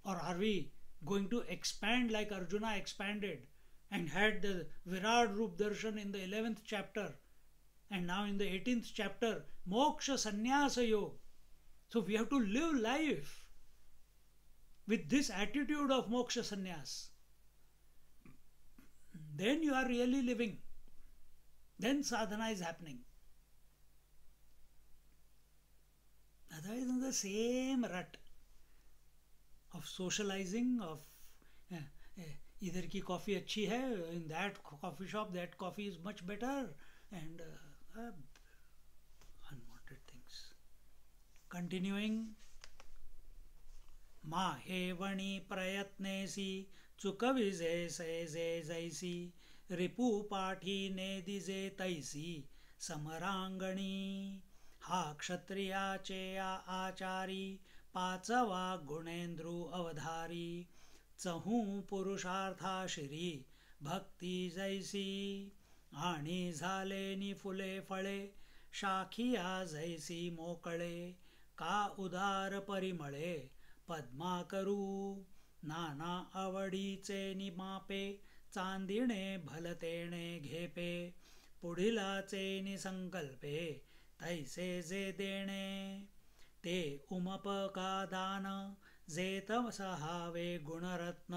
Or are we going to expand like Arjuna expanded and had the Virat Rup Darshan in the 11th chapter, and now in the 18th chapter, Moksha Sannyasa Yoga. So we have to live life with this attitude of Moksha Sannyas. Then you are really living. Then sadhana is happening. Otherwise, in the same rut of socializing, of इधर की coffee अच्छी है, in that coffee shop that coffee is much better, and unwanted things. Continuing, मा हेवणी प्रयत्नेसी चुकविजे सैजे जैसी रिपु पाठी ने दिजे तैसी समरांगणी हा क्षत्रियाचे या आचारी पाचवा गुणेंद्रू अवधारी चहू पुरुषार्थाशिरी भक्ती जैसी आणि झालेनी फुले फळे शाखिया जैसी मोकळे का उदार परिमळे पद्माकरू नाना आवडीचे निमापे चांदिणे भलतेणे घेपे पुढिलाचे निसंकल्पे तैसे जे देणे ते उमपका दान जे तमसहावे गुणरत्न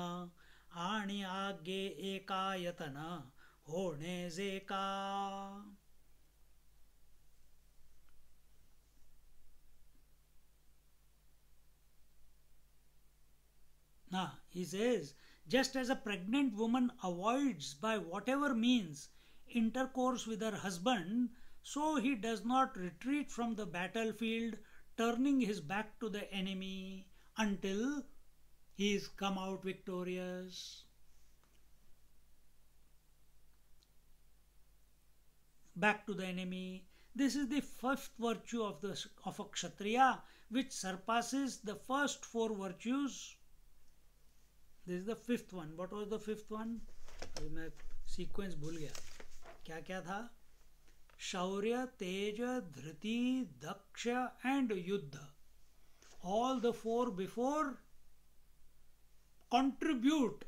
आणि आज्ञे एकायतन होणे जे का. Now, he says, just as a pregnant woman avoids by whatever means intercourse with her husband, so he does not retreat from the battlefield, turning his back to the enemy until he is come out victorious. Back to the enemy. This is the fifth virtue of a Kshatriya, which surpasses the first four virtues. This is the fifth one. What was the fifth one? अभी मैं sequence भूल गया. क्या क्या था? शौर्य, तेज, धृति, दक्ष and युद्ध. All the four before contribute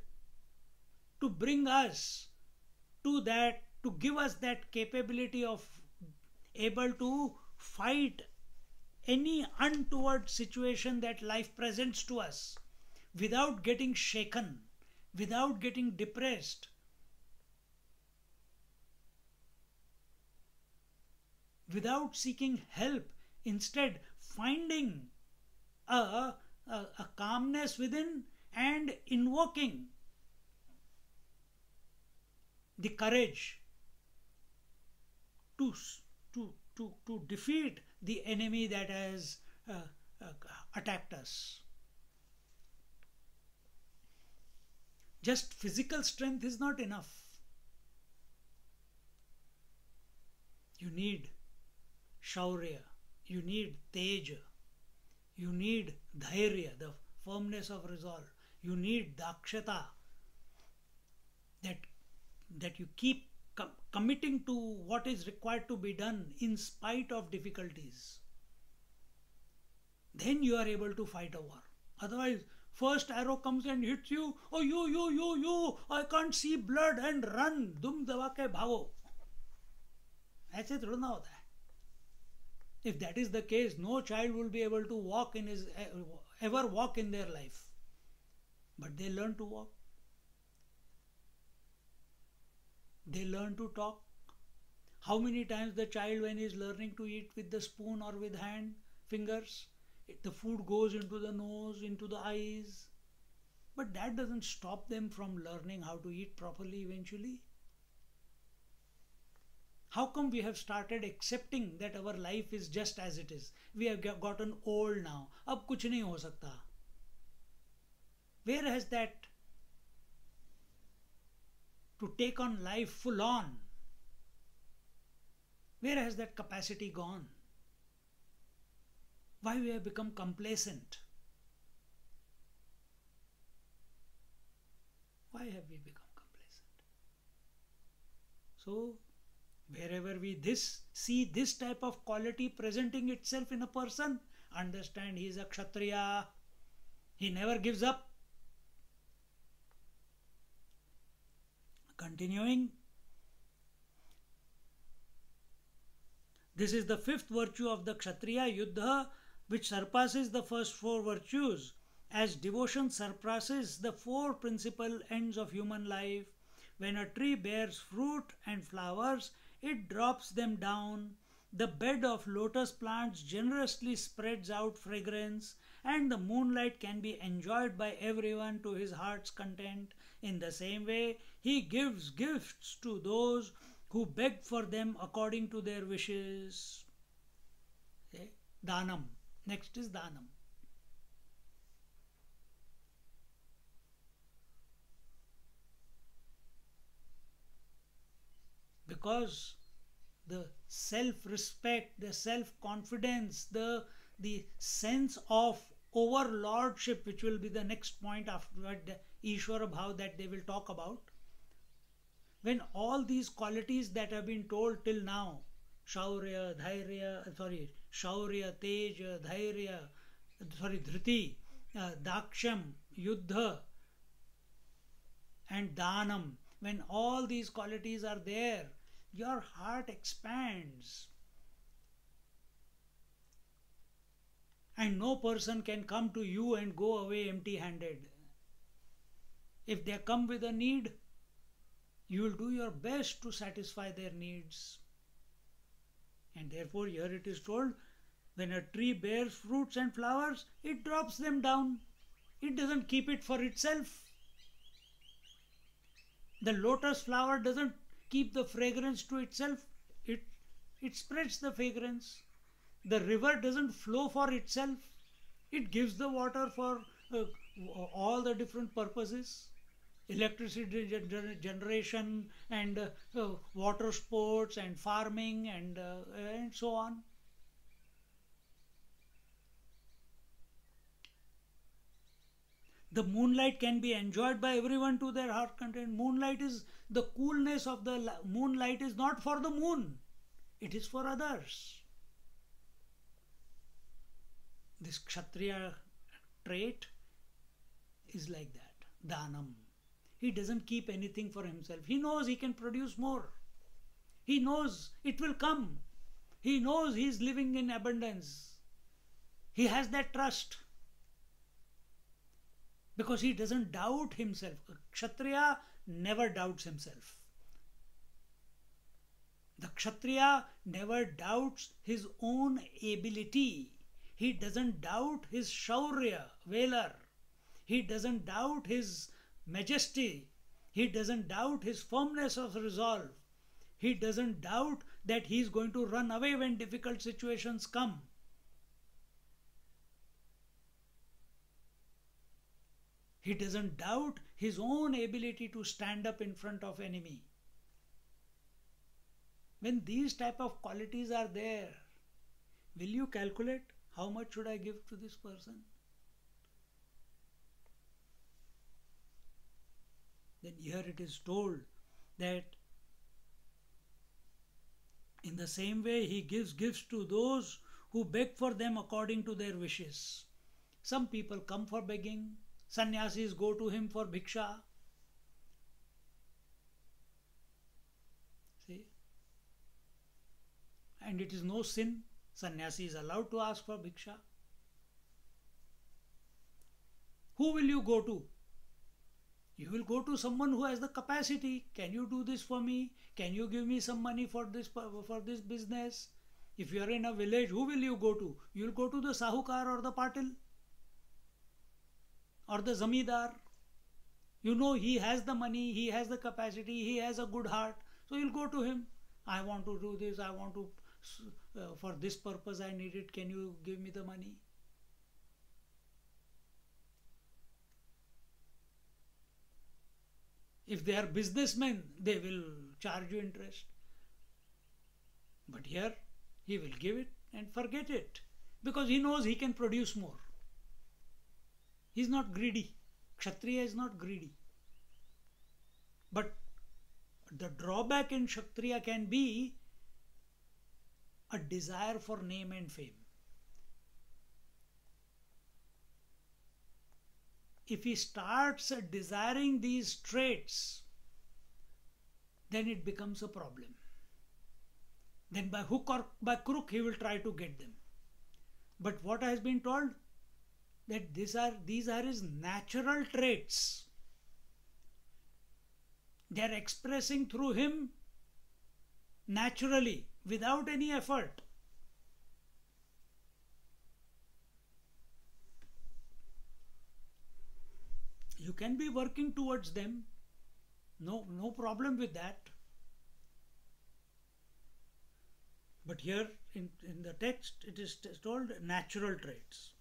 to bring us to that, to give us that capability of able to fight any untoward situation that life presents to us without getting shaken, without getting depressed, without seeking help, instead finding a calmness within and invoking the courage to defeat the enemy that has attacked us. Just physical strength is not enough. You need shaurya, you need teja, you need dhairya, the firmness of resolve, you need dakshata, that you keep committing to what is required to be done in spite of difficulties. Then you are able to fight a war. Otherwise, first arrow comes and hits you, oh you, I can't see blood, and run, dum दबा के भागो. ऐसे थोड़ा ना होता है. If that is the case, no child will be able to ever walk in their life. But they learn to walk. They learn to talk. How many times the child, when he is learning to eat with the spoon or with fingers, the food goes into the nose, into the eyes. But that doesn't stop them from learning how to eat properly eventually. How come we have started accepting that our life is just as it is? We have gotten old now. Ab kuch nahi ho sakta. Where has that to take on life full on, where has that capacity gone? Why we have become complacent? Why have we become complacent? So, wherever we see this type of quality presenting itself in a person, understand he is a Kshatriya. He never gives up. Continuing, this is the fifth virtue of the Kshatriya Yuddha, which surpasses the first four virtues, as devotion surpasses the four principal ends of human life. When a tree bears fruit and flowers, it drops them down. The bed of lotus plants generously spreads out fragrance, and the moonlight can be enjoyed by everyone to his heart's content. In the same way, he gives gifts to those who beg for them according to their wishes. Okay? Danam. Next is Danam. Because the self-respect, the self-confidence, the sense of overlordship, which will be the next point after the Ishvara Bhav that they will talk about, when all these qualities that have been told till now, Shaurya, Teja, Dhairya, Dhriti, Daksham, Yuddha, and Danam, when all these qualities are there, your heart expands. And no person can come to you and go away empty-handed. If they come with a need, you will do your best to satisfy their needs. And therefore here it is told, when a tree bears fruits and flowers, it drops them down. It doesn't keep it for itself. The lotus flower doesn't keep the fragrance to itself. It spreads the fragrance. The river doesn't flow for itself. It gives the water for all the different purposes. Electricity generation and water sports and farming and so on. The moonlight can be enjoyed by everyone to their heart content. Moonlight is the coolness of the moonlight is not for the moon. It is for others. This Kshatriya trait is like that. Danam. He doesn't keep anything for himself. He knows he can produce more. He knows it will come. He knows he is living in abundance. He has that trust. Because he doesn't doubt himself. Kshatriya never doubts himself. The Kshatriya never doubts his own ability. He doesn't doubt his Shaurya, valor. He doesn't doubt his majesty. He doesn't doubt his firmness of resolve. He doesn't doubt that he is going to run away when difficult situations come. He doesn't doubt his own ability to stand up in front of enemy. When these type of qualities are there, will you calculate how much should I give to this person? Then here it is told that in the same way he gives gifts to those who beg for them according to their wishes. Some people come for begging. Sannyasis go to him for bhiksha. See? And it is no sin. Sannyasi is allowed to ask for bhiksha. Who will you go to? You will go to someone who has the capacity. Can you do this for me? Can you give me some money for this business? If you are in a village, who will you go to? You will go to the Sahukar or the Patil or the Zamidar. You know he has the money, he has the capacity, he has a good heart. So you'll go to him. I want to do this, I want to, for this purpose I need it. Can you give me the money? If they are businessmen, they will charge you interest. But here, he will give it and forget it. Because he knows he can produce more. He is not greedy. Kshatriya is not greedy. But the drawback in Kshatriya can be a desire for name and fame. If he starts desiring these traits, then it becomes a problem. Then by hook or by crook he will try to get them. But what has been told, that these are his natural traits. They are expressing through him naturally, without any effort. You can be working towards them, no problem with that. But here in the text it is told natural traits.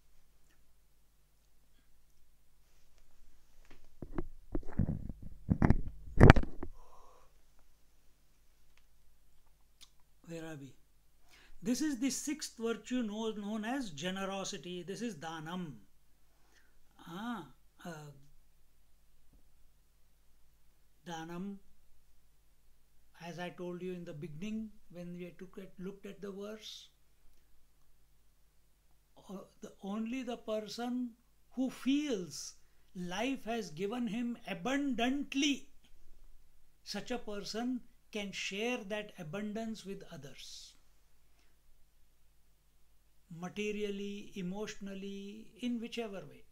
Where are we? This is the sixth virtue known as generosity. This is dhanam. Dhanam, as I told you in the beginning when we looked at the verse, only the person who feels life has given him abundantly, such a person can share that abundance with others. Materially, emotionally, in whichever way.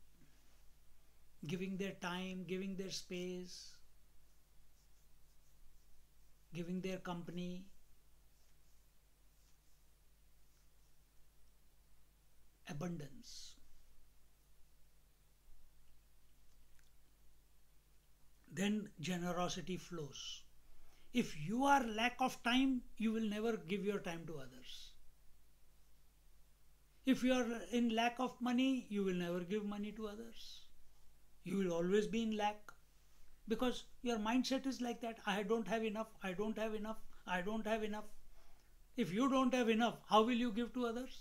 Giving their time, giving their space, giving their company. Abundance. Then generosity flows. If you are lack of time, you will never give your time to others. If you are in lack of money, you will never give money to others. You will always be in lack, because your mindset is like that. I don't have enough, I don't have enough, I don't have enough. If you don't have enough, how will you give to others?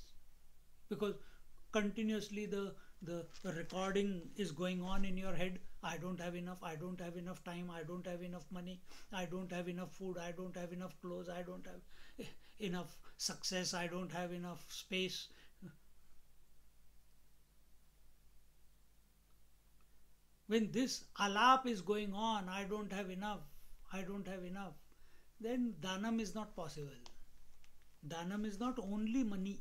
Because continuously the recording is going on in your head. I don't have enough, I don't have enough time, I don't have enough money, I don't have enough food, I don't have enough clothes, I don't have enough success, I don't have enough space. When this alap is going on, I don't have enough, I don't have enough, then dhanam is not possible. Dhanam is not only money.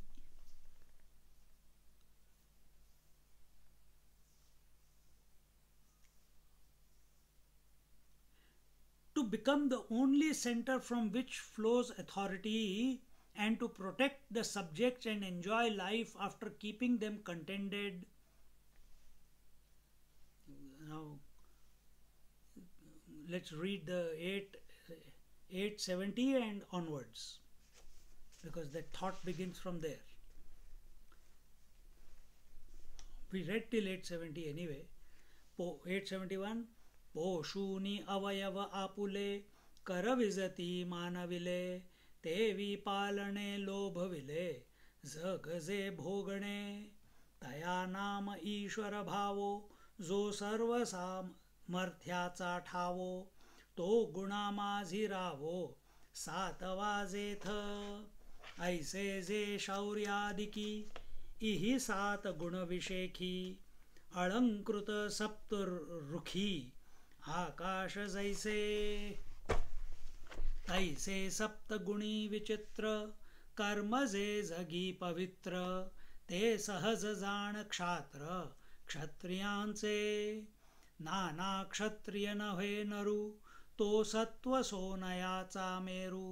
To become the only center from which flows authority, and to protect the subjects and enjoy life after keeping them contented. Now, let's read the 870 and onwards, because the thought begins from there. We read till 870 anyway. 871. पोषूनि अवयव आपुले करविजति मानविले तेवी पालने लोभविले जगजे भोगणे तया नाम ईश्वर भावो जो सर्व सामर्थ्याचा ठावो तो गुणा माझी रावो सात वाजेथ ऐसे जे शौर्यादिकी इहि सात गुण विशेखी अलंकृत सप्तरुखी आकाश जैसे तैसे सप्तगुणी विचित्र कर्म जे जगी पवित्र ते सहज जाण क्षात्र क्षत्रियांचे नाना क्षत्रिय नव्हे नरू तो सत्व सोनयाचा मेरू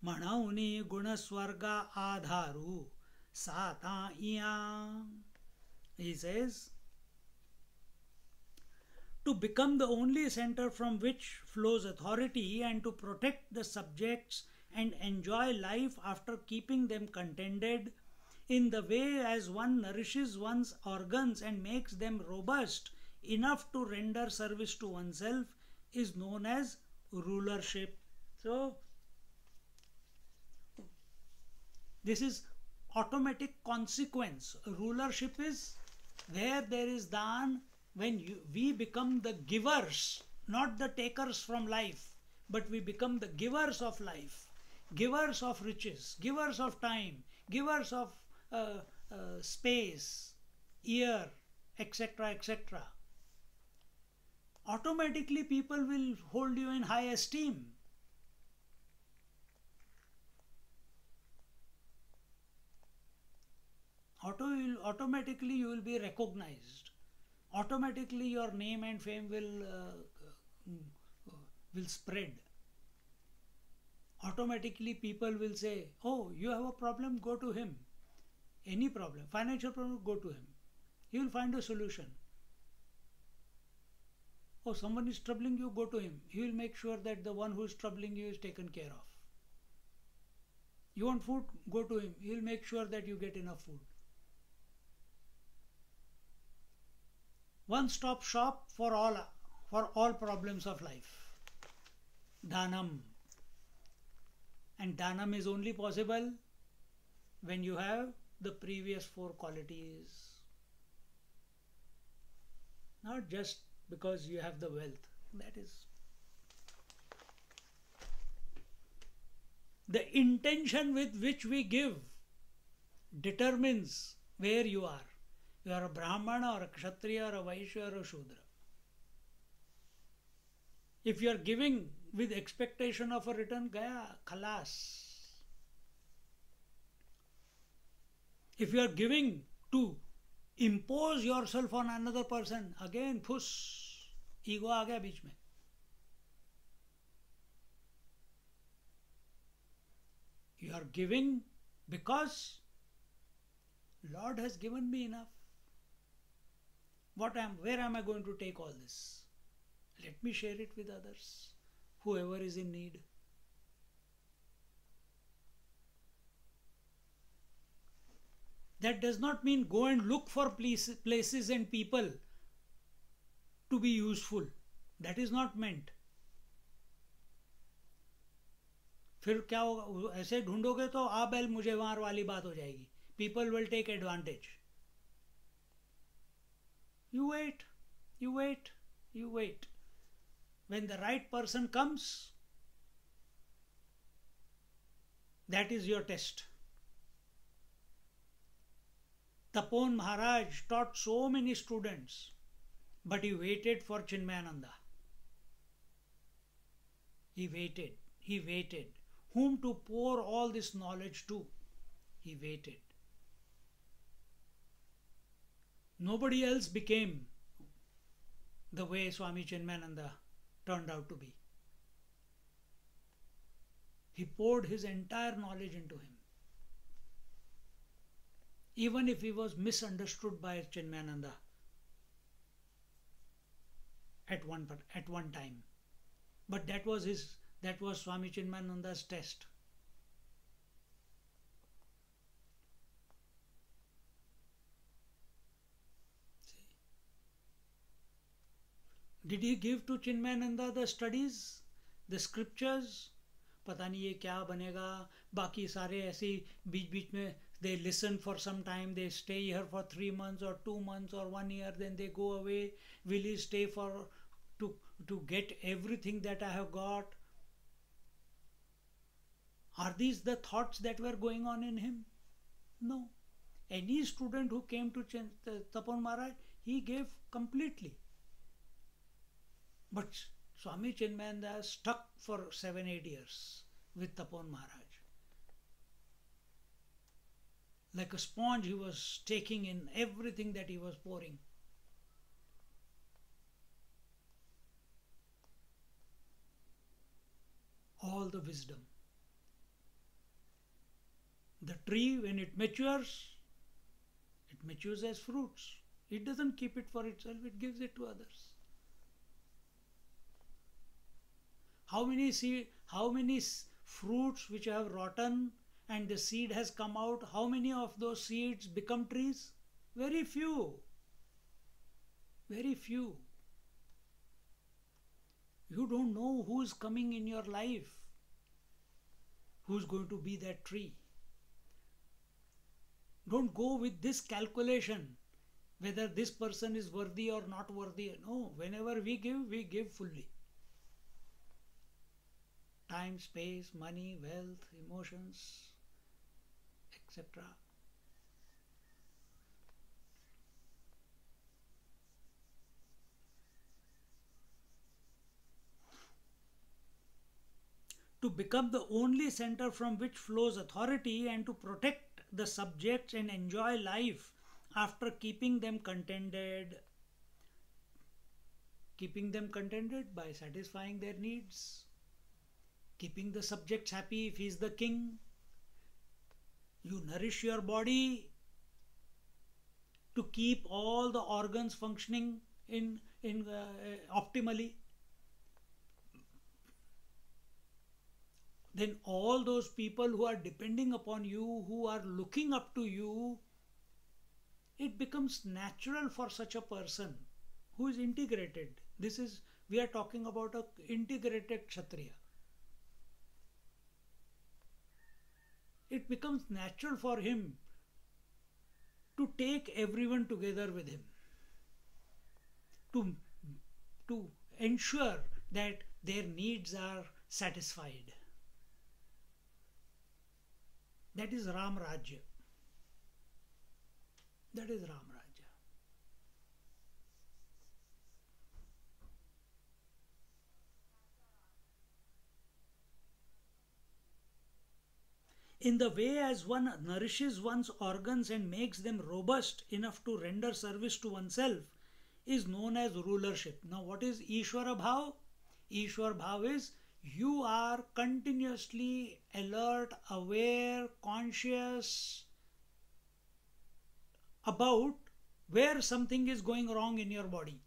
म्हणूनी गुणस्वर्गा आधारू साता इया. He says, to become the only center from which flows authority, and to protect the subjects and enjoy life after keeping them contented, in the way as one nourishes one's organs and makes them robust enough to render service to oneself, is known as rulership. So, this is automatic consequence. Rulership is where there is dhan, when we become the givers, not the takers from life, but we become the givers of life, givers of riches, givers of time, givers of space, ear, etc., etc. Automatically people will hold you in high esteem. automatically you will be recognized. Automatically your name and fame will spread. Automatically people will say, oh, you have a problem, go to him. Any problem, financial problem, go to him. He will find a solution. Oh, someone is troubling you, go to him. He will make sure that the one who is troubling you is taken care of. You want food, go to him. He will make sure that you get enough food. One stop shop for all problems of life. Dhanam. And Dhanam is only possible when you have the previous 4 qualities. Not just because you have the wealth. That is. The intention with which we give determines where you are. You are a Brahmana or a Kshatriya or a Vaishya or a Shudra. If you are giving with expectation of a return, gaya, khalas. If you are giving to impose yourself on another person, again, phus, ego aa gaya beech mein. You are giving because Lord has given me enough. Where am I going to take all this? Let me share it with others, whoever is in need. That does not mean go and look for places and people to be useful. That is not meant. फिर क्या होगा? ऐसे ढूंढोगे तो आ बैल मुझे मार वाली बात हो जाएगी. People will take advantage. You wait, you wait, you wait. When the right person comes, that is your test. Tapon Maharaj taught so many students, but he waited for Chinmayananda. He waited. Whom to pour all this knowledge to? He waited. Nobody else became the way Swami Chinmayananda turned out to be. He poured his entire knowledge into him. Even if he was misunderstood by Chinmayananda at one time. But that was Swami Chinmayananda's test. Did he give to Chinmayananda the studies, the scriptures? पता नहीं ये क्या बनेगा. बाकी सारे ऐसे बीच में they listen for some time, they stay here for 3 months or 2 months or 1 year, then they go away. Will he stay to get everything that I have got? Are these the thoughts that were going on in him? No. Any student who came to Tapon Maharaj, he gave completely. But Swami Chinmayananda stuck for 7-8 years with Tapon Maharaj. Like a sponge, he was taking in everything that he was pouring. All the wisdom. The tree, when it matures as fruits. It doesn't keep it for itself, it gives it to others. How many fruits which have rotten and the seed has come out, how many of those seeds become trees? Very few. Very few. You don't know who is coming in your life, who is going to be that tree. Don't go with this calculation whether this person is worthy or not worthy. No, whenever we give fully. Time, space, money, wealth, emotions, etc. To become the only center from which flows authority and to protect the subjects and enjoy life after keeping them contented by satisfying their needs, keeping the subjects happy if he is the king. You nourish your body to keep all the organs functioning in optimally. Then all those people who are depending upon you, who are looking up to you, it becomes natural for such a person who is integrated. We are talking about a integrated Kshatriya. It becomes natural for him to take everyone together with him, to ensure that their needs are satisfied. That is Ram Rajya. That is Ram Rajya. In the way as one nourishes one's organs and makes them robust enough to render service to oneself is known as rulership. Now, what is Ishwara Bhav? Ishwar Bhav is you are continuously alert, aware, conscious about where something is going wrong in your body.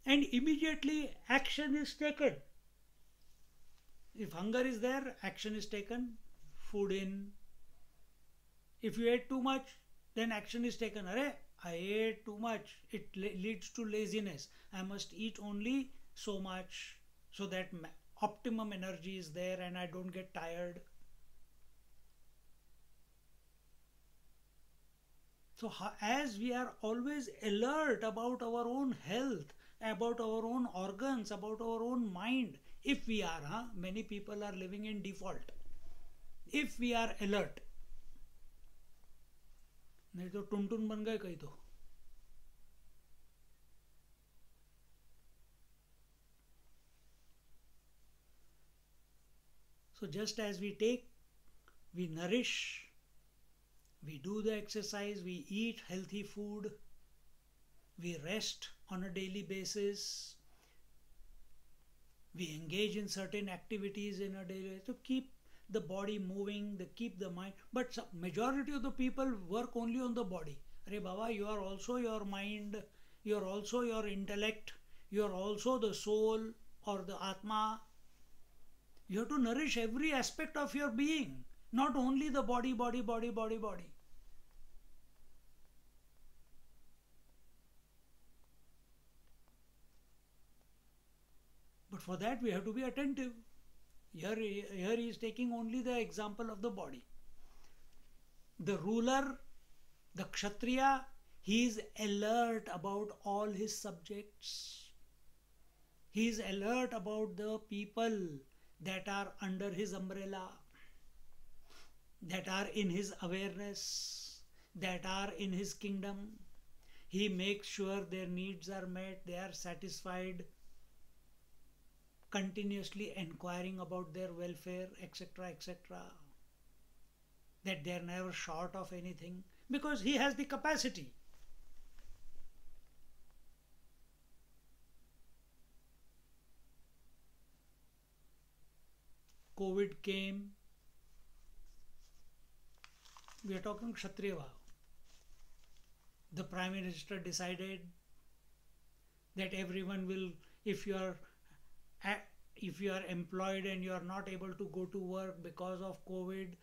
And immediately action is taken. If hunger is there, action is taken, food in. If you ate too much, then action is taken. Arey, I ate too much. It leads to laziness. I must eat only so much so that optimum energy is there and I don't get tired. So as we are always alert about our own health, about our own organs, about our own mind, if we are, many people are living in default. If we are alert, नहीं तो टुनटुन बन गए कहीं तो. So just as we nourish, we do the exercise, we eat healthy food, we rest on a daily basis, we engage in certain activities in a daily basis to keep the body moving, to keep the mind. But majority of the people work only on the body. Arey Baba, you are also your mind, you are also your intellect, you are also the soul or the Atma. You have to nourish every aspect of your being, not only the body. But for that we have to be attentive. Here he is taking only the example of the body. The ruler, the Kshatriya, he is alert about all his subjects. He is alert about the people that are under his umbrella, that are in his awareness, that are in his kingdom. He makes sure their needs are met, they are satisfied, continuously inquiring about their welfare, etc., etc. That they are never short of anything because he has the capacity. COVID came. We are talking Kshatriya Bhav. The Prime Minister decided that everyone will, if you are employed and you are not able to go to work because of COVID,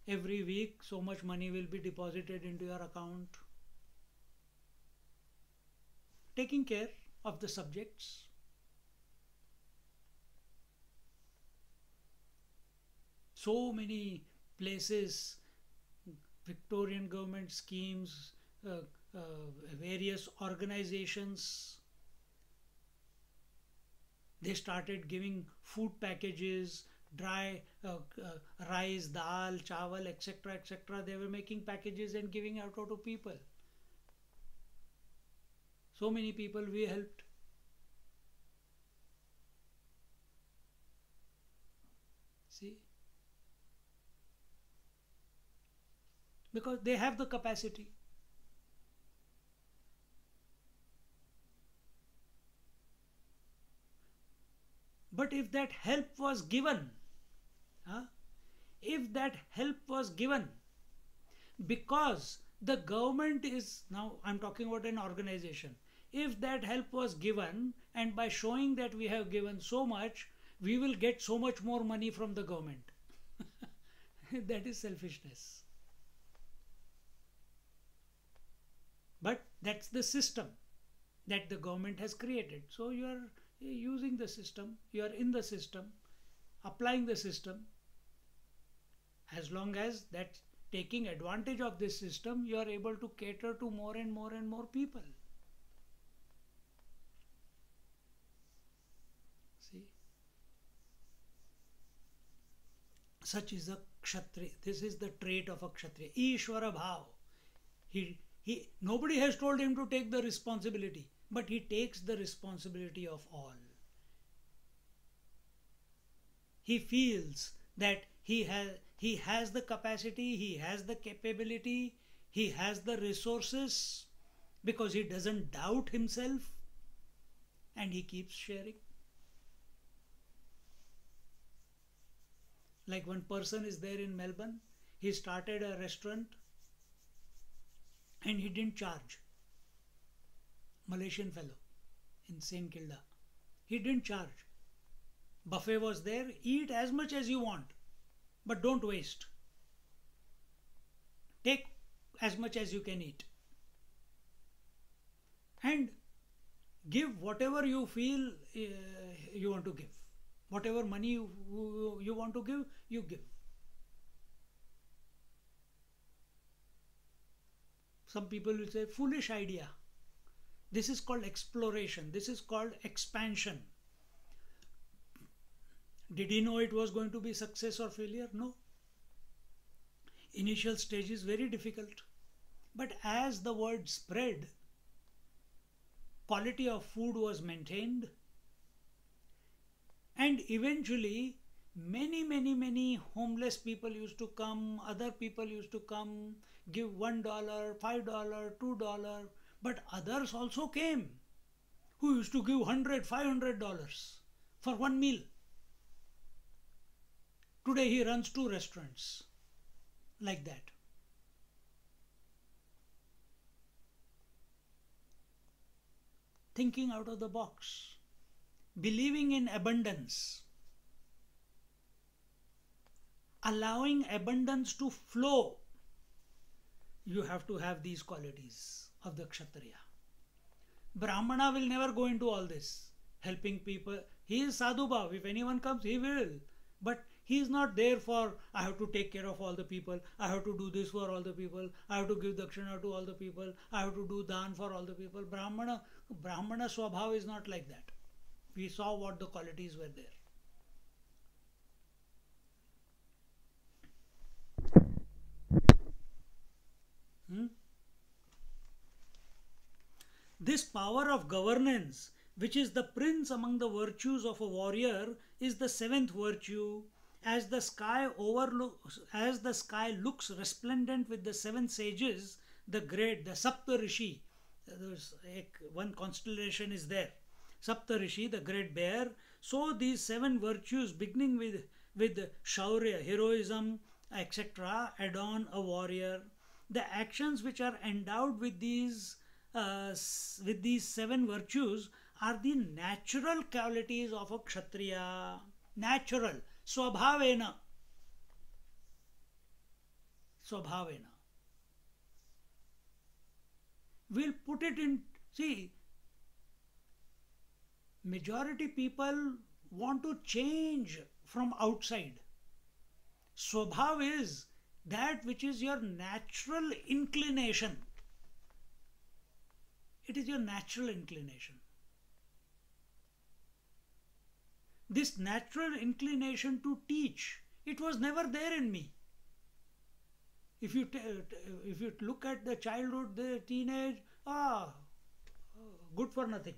every week so much money will be deposited into your account. Taking care of the subjects. So many places, Victorian government schemes, various organizations, they started giving food packages, dry rice, dal, chawal, etc., etc. They were making packages and giving out to people. So many people we helped. See, because they have the capacity. But if that help was given, huh? If that help was given, because the government is, now I'm talking about an organization, if that help was given and by showing that we have given so much, we will get so much more money from the government. That is selfishness. But that's the system that the government has created. So you are using the system, you are in the system, applying the system. As long as that taking advantage of this system, you are able to cater to more and more and more people. See, such is a Kshatriya. This is the trait of a Kshatriya. Ishvara Bhav. Nobody has told him to take the responsibility, but he takes the responsibility of all. He feels that he has the capacity, he has the capability, he has the resources, because he doesn't doubt himself, and he keeps sharing. Like one person is there in Melbourne, he started a restaurant and he didn't charge. Malaysian fellow in St. Kilda. He didn't charge. Buffet was there, eat as much as you want, but don't waste. Take as much as you can eat. And give whatever you feel you want to give. Whatever money you want to give, you give. Some people will say, foolish idea. This is called exploration. This is called expansion. Did he know it was going to be success or failure? No. Initial stage is very difficult. But as the word spread, quality of food was maintained. And eventually, many homeless people used to come, other people used to come, give $1, $5, $2, but others also came who used to give $100, $500 for one meal. Today he runs 2 restaurants like that. Thinking out of the box, believing in abundance, allowing abundance to flow. You have to have these qualities of the Kshatriya. Brahmana will never go into all this, helping people. He is sadhubhav. If anyone comes, he will. But he is not there for, I have to take care of all the people, I have to do this for all the people, I have to give dakshina to all the people, I have to do dan for all the people. Brahmana swabhav is not like that. We saw what the qualities were there. This power of governance, which is the prince among the virtues of a warrior, is the 7th virtue. As the sky looks resplendent with the 7 sages, the great, the Sapta Rishi, one constellation is there, Sapta Rishi, the great bear. So these 7 virtues, beginning with Shaurya, heroism, etc., adorn a warrior. The actions which are endowed with these 7 virtues are the natural qualities of a Kshatriya. Natural. Swabhavena. Swabhavena. We'll put it in, see, majority people want to change from outside. Swabhav is that which is your natural inclination. It is your natural inclination. This natural inclination to teach, it was never there in me. If you look at the childhood, the teenage, good for nothing.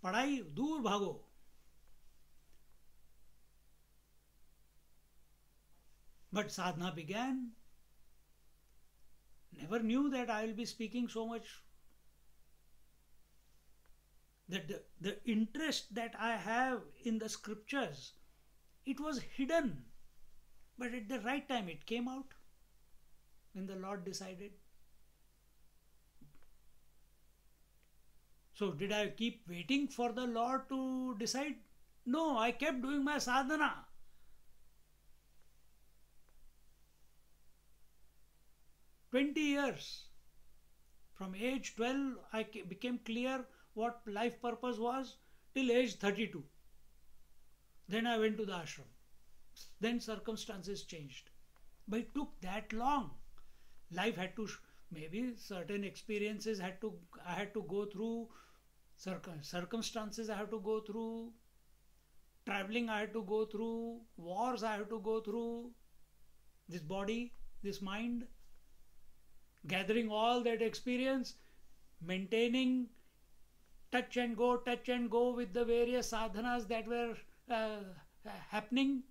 पढ़ाई दूर भागो. But sadhana began. Never knew that I will be speaking so much. That the interest that I have in the scriptures, it was hidden. But at the right time it came out when the Lord decided. So did I keep waiting for the Lord to decide? No, I kept doing my sadhana. "20 years. From age 12, I became clear what life purpose was till age 32. Then I went to the ashram. Then circumstances changed. But it took that long. Life had to, maybe certain experiences I had to go through, circumstances I had to go through, traveling I had to go through, wars I had to go through, this body, this mind, gathering all that experience, maintaining touch and go with the various sadhanas that were happening.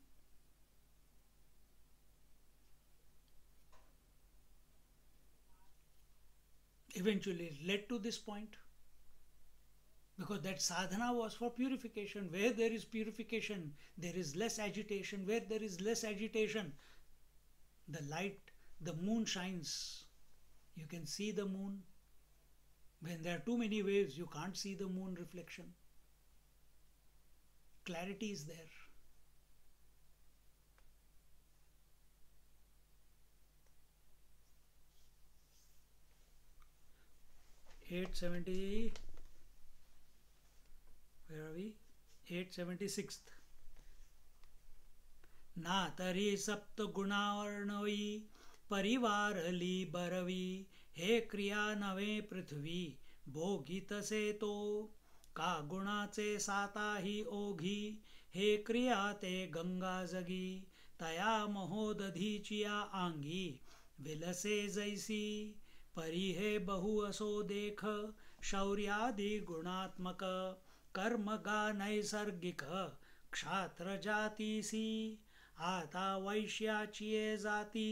Eventually it led to this point. Because that sadhana was for purification. Where there is purification, there is less agitation. Where there is less agitation, the light, the moon shines. You can see the moon. When there are too many waves, you can't see the moon reflection. Clarity is there. Where are we? 876th. ना तरी सप्त गुणावर्णवी परिवार ली बरवी हे क्रिया नवे पृथ्वी भोगी तसे तो का गुणाचे साता ही ओघी हे क्रिया ते गंगा जगी तया महोदधीचिया आंगी विलसे जैसी परी हे बहु असो देख शौर्यादि गुणात्मक कर्म गा नैसर्गिक क्षात्र जातीसी आता वैश्याचिये जाती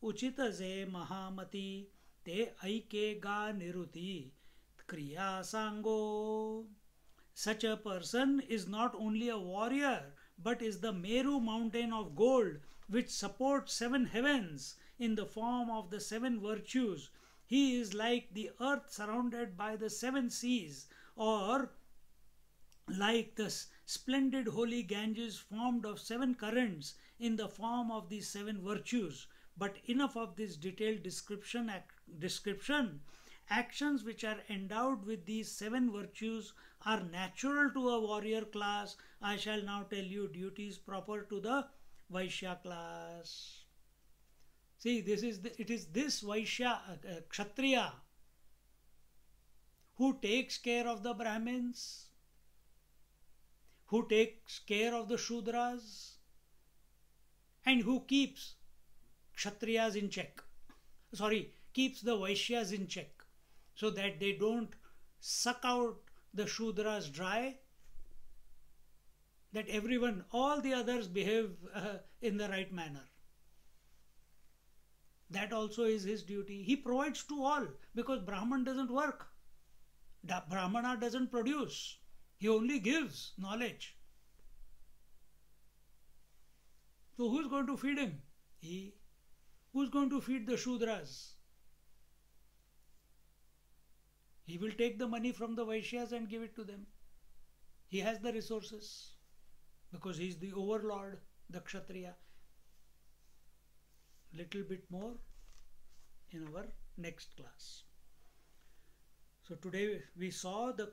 उचित जे महामती ते ऐके गा निरुती क्रिया सांगो. Such a person is not only a warrior but is the Meru mountain of gold which supports 7 heavens in the form of the 7 virtues. He is like the earth surrounded by the 7 seas, or like the splendid holy Ganges formed of 7 currents in the form of these 7 virtues. But enough of this detailed description. Actions which are endowed with these 7 virtues are natural to a warrior class. I shall now tell you duties proper to the Vaishya class. See, it is this Vaishya, Kshatriya, who takes care of the Brahmins, who takes care of the Shudras, and who keeps Kshatriyas in check. Keeps the Vaishyas in check, so that they don't suck out the Shudras dry, that everyone, all the others behave in the right manner. That also is his duty. He provides to all, because Brahman doesn't work. Brahmana doesn't produce. He only gives knowledge. So who's going to feed him? He. Who's going to feed the Shudras? He will take the money from the Vaishyas and give it to them. He has the resources because he is the overlord, the Kshatriya. Little bit more in our next class. So today we saw the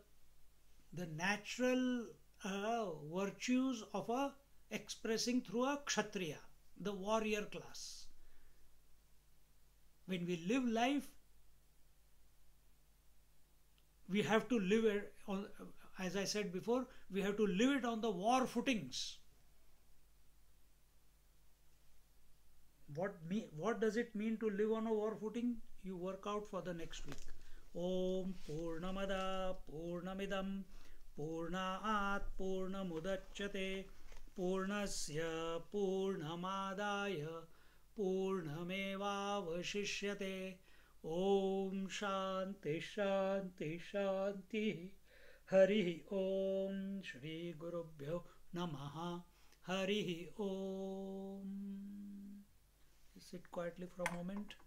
natural virtues of expressing through a Kshatriya, the warrior class. When we live life, we have to live it on, as I said before, we have to live it on the war footings. What does it mean to live on a war footing? You work out for the next week. Om Purnamada Purnamidam Purnaat Purnamudachyate Purnasya Purnamadaya पूर्णमेवावशिष्यते. ओम शांति शांति शांति. हरि ओम. श्री गुरुभ्यो नमः. हरि ओम. Sit quietly for a moment.